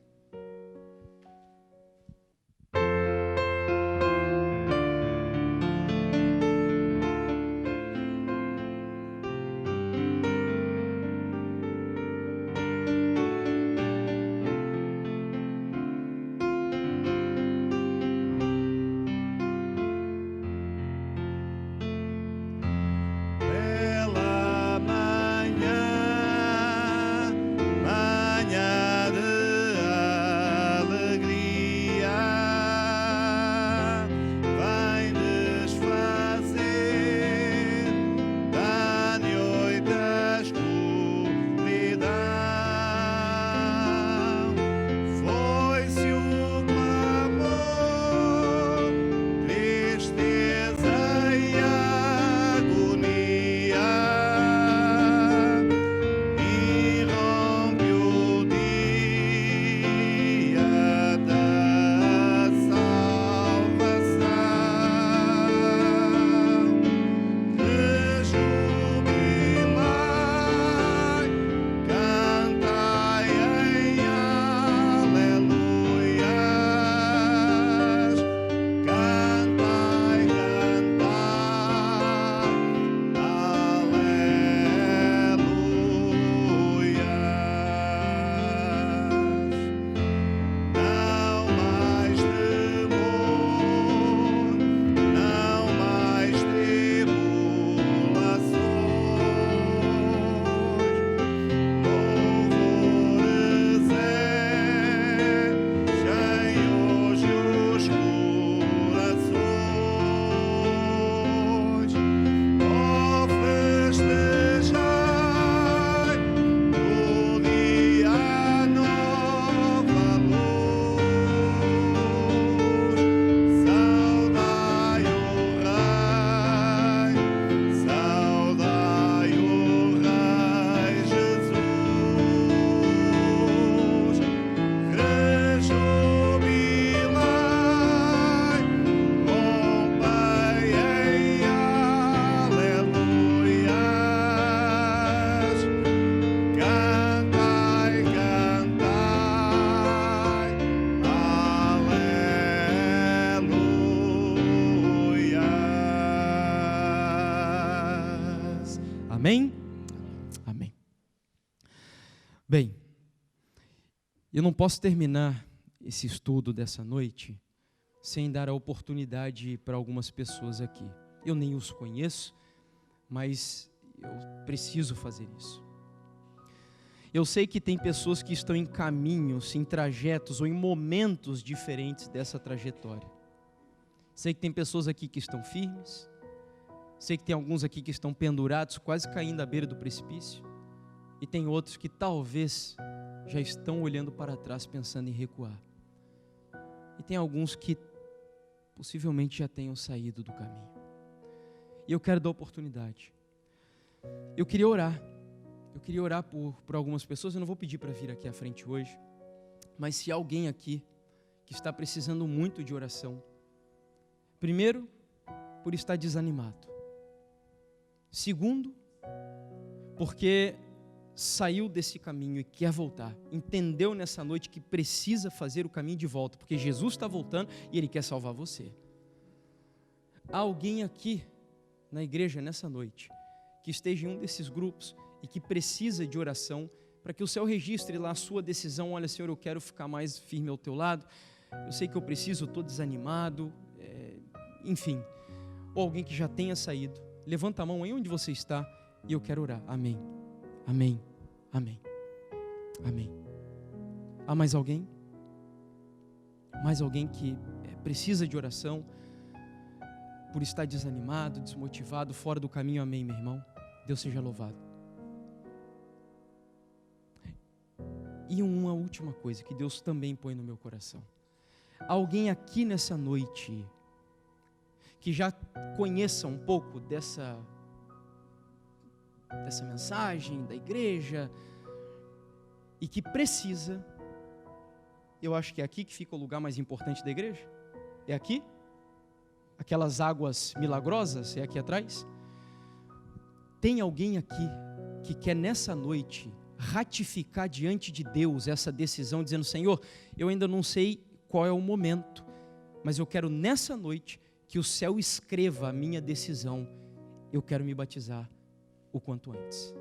Amém? Amém. Bem, eu não posso terminar esse estudo dessa noite sem dar a oportunidade para algumas pessoas aqui. Eu nem os conheço, mas eu preciso fazer isso. Eu sei que tem pessoas que estão em caminhos, em trajetos ou em momentos diferentes dessa trajetória. Sei que tem pessoas aqui que estão firmes. Sei que tem alguns aqui que estão pendurados, quase caindo à beira do precipício. E tem outros que talvez já estão olhando para trás, pensando em recuar. E tem alguns que possivelmente já tenham saído do caminho. E eu quero dar oportunidade. Eu queria orar por algumas pessoas. Eu não vou pedir para vir aqui à frente hoje, mas se alguém aqui que está precisando muito de oração, primeiro, por estar desanimado. Segundo, porque saiu desse caminho e quer voltar. Entendeu nessa noite que precisa fazer o caminho de volta, porque Jesus está voltando e Ele quer salvar você. Há alguém aqui na igreja nessa noite que esteja em um desses grupos e que precisa de oração, para que o céu registre lá a sua decisão. Olha, Senhor, eu quero ficar mais firme ao teu lado, eu sei que eu preciso, eu estou desanimado, enfim. Ou alguém que já tenha saído, levanta a mão aí onde você está e eu quero orar. Amém, amém, amém, amém. Há mais alguém? Mais alguém que precisa de oração, por estar desanimado, desmotivado, fora do caminho? Amém, meu irmão. Deus seja louvado. E uma última coisa que Deus também põe no meu coração. Alguém aqui nessa noite que já conheça um pouco dessa mensagem da igreja e que precisa, eu acho que é aqui que fica o lugar mais importante da igreja. É aqui? Aquelas águas milagrosas, é aqui atrás? Tem alguém aqui que quer nessa noite ratificar diante de Deus essa decisão, dizendo: Senhor, eu ainda não sei qual é o momento, mas eu quero nessa noite que o céu escreva a minha decisão, eu quero me batizar o quanto antes.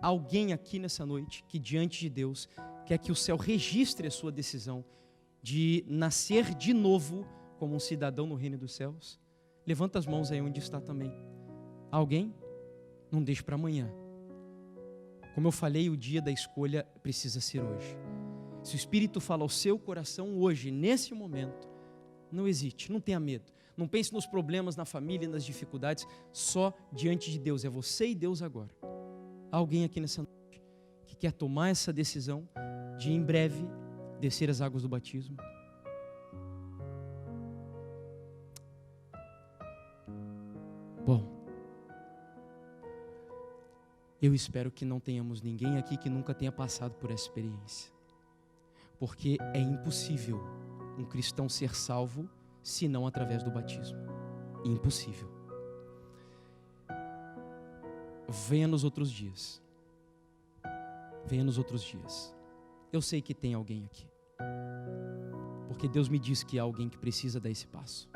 Alguém aqui nessa noite que diante de Deus quer que o céu registre a sua decisão de nascer de novo como um cidadão no reino dos céus? Levanta as mãos aí onde está também. Alguém? Não deixe para amanhã. Como eu falei, o dia da escolha precisa ser hoje. Se o Espírito fala ao seu coração hoje, nesse momento, não hesite, não tenha medo. Não pense nos problemas, na família, nas dificuldades. Só diante de Deus, é você e Deus agora. Há alguém aqui nessa noite que quer tomar essa decisão de em breve descer as águas do batismo? Bom, eu espero que não tenhamos ninguém aqui que nunca tenha passado por essa experiência, porque é impossível um cristão ser salvo se não através do batismo. Impossível. Venha nos outros dias. Venha nos outros dias. Eu sei que tem alguém aqui, porque Deus me diz que há alguém que precisa dar esse passo.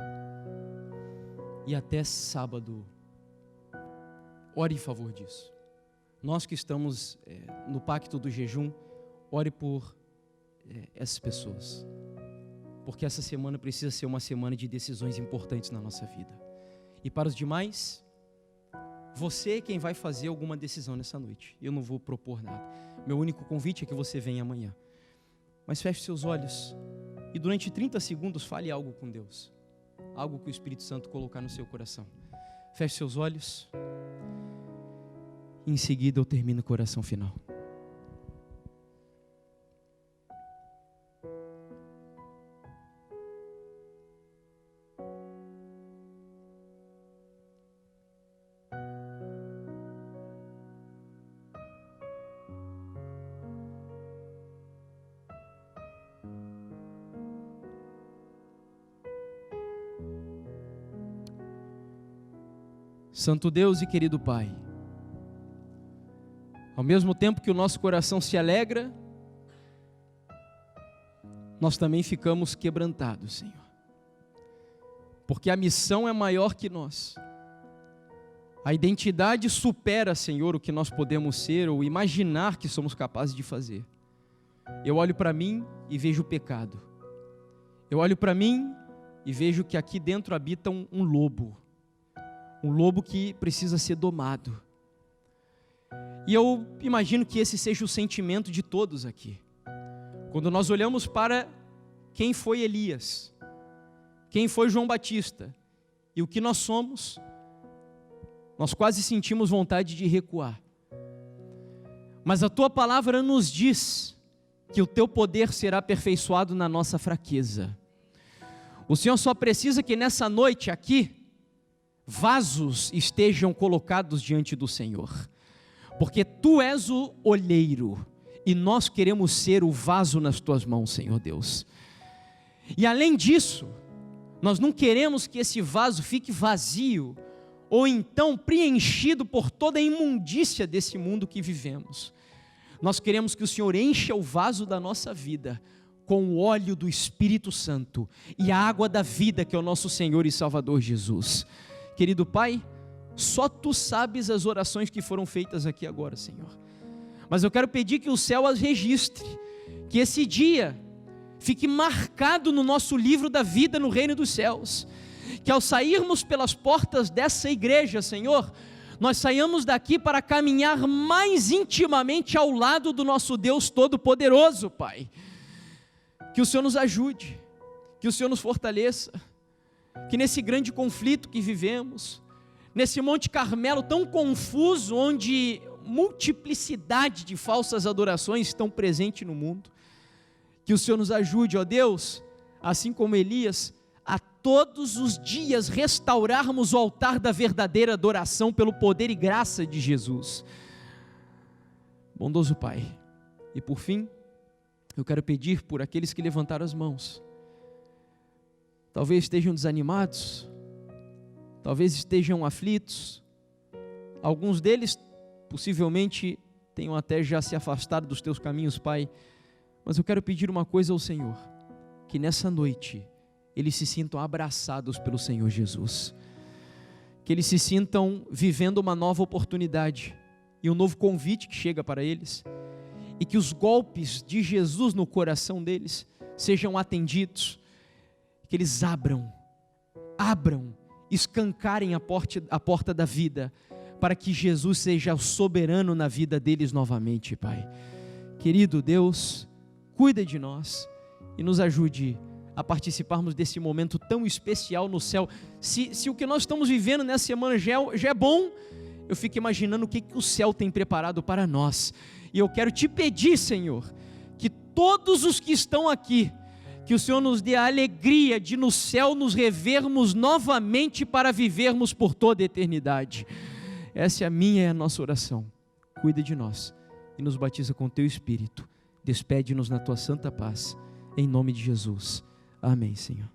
E até sábado, ore em favor disso. Nós que estamos no pacto do jejum, ore por essas pessoas. Porque essa semana precisa ser uma semana de decisões importantes na nossa vida. E para os demais, você é quem vai fazer alguma decisão nessa noite. Eu não vou propor nada. Meu único convite é que você venha amanhã. Mas feche seus olhos e durante 30 segundos fale algo com Deus. Algo que o Espírito Santo colocar no seu coração. Feche seus olhos. Em seguida eu termino com a oração final. Santo Deus e querido Pai, ao mesmo tempo que o nosso coração se alegra, nós também ficamos quebrantados, Senhor. Porque a missão é maior que nós. A identidade supera, Senhor, o que nós podemos ser ou imaginar que somos capazes de fazer. Eu olho para mim e vejo o pecado. Eu olho para mim e vejo que aqui dentro habita um lobo que precisa ser domado. E eu imagino que esse seja o sentimento de todos aqui. Quando nós olhamos para quem foi Elias, quem foi João Batista e o que nós somos, nós quase sentimos vontade de recuar. Mas a tua palavra nos diz que o teu poder será aperfeiçoado na nossa fraqueza. O Senhor só precisa que nessa noite aqui, vasos estejam colocados diante do Senhor, porque Tu és o olheiro, e nós queremos ser o vaso nas Tuas mãos, Senhor Deus. E além disso, nós não queremos que esse vaso fique vazio, ou então preenchido por toda a imundícia desse mundo que vivemos. Nós queremos que o Senhor encha o vaso da nossa vida com o óleo do Espírito Santo e a água da vida, que é o nosso Senhor e Salvador Jesus. Querido Pai, só Tu sabes as orações que foram feitas aqui agora, Senhor. Mas eu quero pedir que o céu as registre, que esse dia fique marcado no nosso livro da vida no reino dos céus, que ao sairmos pelas portas dessa igreja, Senhor, nós saiamos daqui para caminhar mais intimamente ao lado do nosso Deus Todo-Poderoso, Pai. Que o Senhor nos ajude, que o Senhor nos fortaleça, que nesse grande conflito que vivemos, nesse Monte Carmelo tão confuso, onde multiplicidade de falsas adorações estão presentes no mundo, que o Senhor nos ajude, ó Deus, assim como Elias, a todos os dias restaurarmos o altar da verdadeira adoração pelo poder e graça de Jesus. Bondoso Pai, e por fim, eu quero pedir por aqueles que levantaram as mãos, talvez estejam desanimados, talvez estejam aflitos, alguns deles possivelmente tenham até já se afastado dos Teus caminhos, Pai, mas eu quero pedir uma coisa ao Senhor, que nessa noite eles se sintam abraçados pelo Senhor Jesus, que eles se sintam vivendo uma nova oportunidade e um novo convite que chega para eles, e que os golpes de Jesus no coração deles sejam atendidos, que eles abram, escancarem a porta da vida, para que Jesus seja o soberano na vida deles novamente, Pai. Querido Deus, cuida de nós e nos ajude a participarmos desse momento tão especial no céu. Se o que nós estamos vivendo nessa semana já é bom, eu fico imaginando o que o céu tem preparado para nós. E eu quero te pedir, Senhor, que todos os que estão aqui, que o Senhor nos dê a alegria de no céu nos revermos novamente para vivermos por toda a eternidade. Essa é a minha e a nossa oração. Cuida de nós e nos batiza com Teu Espírito. Despede-nos na Tua santa paz. Em nome de Jesus. Amém, Senhor.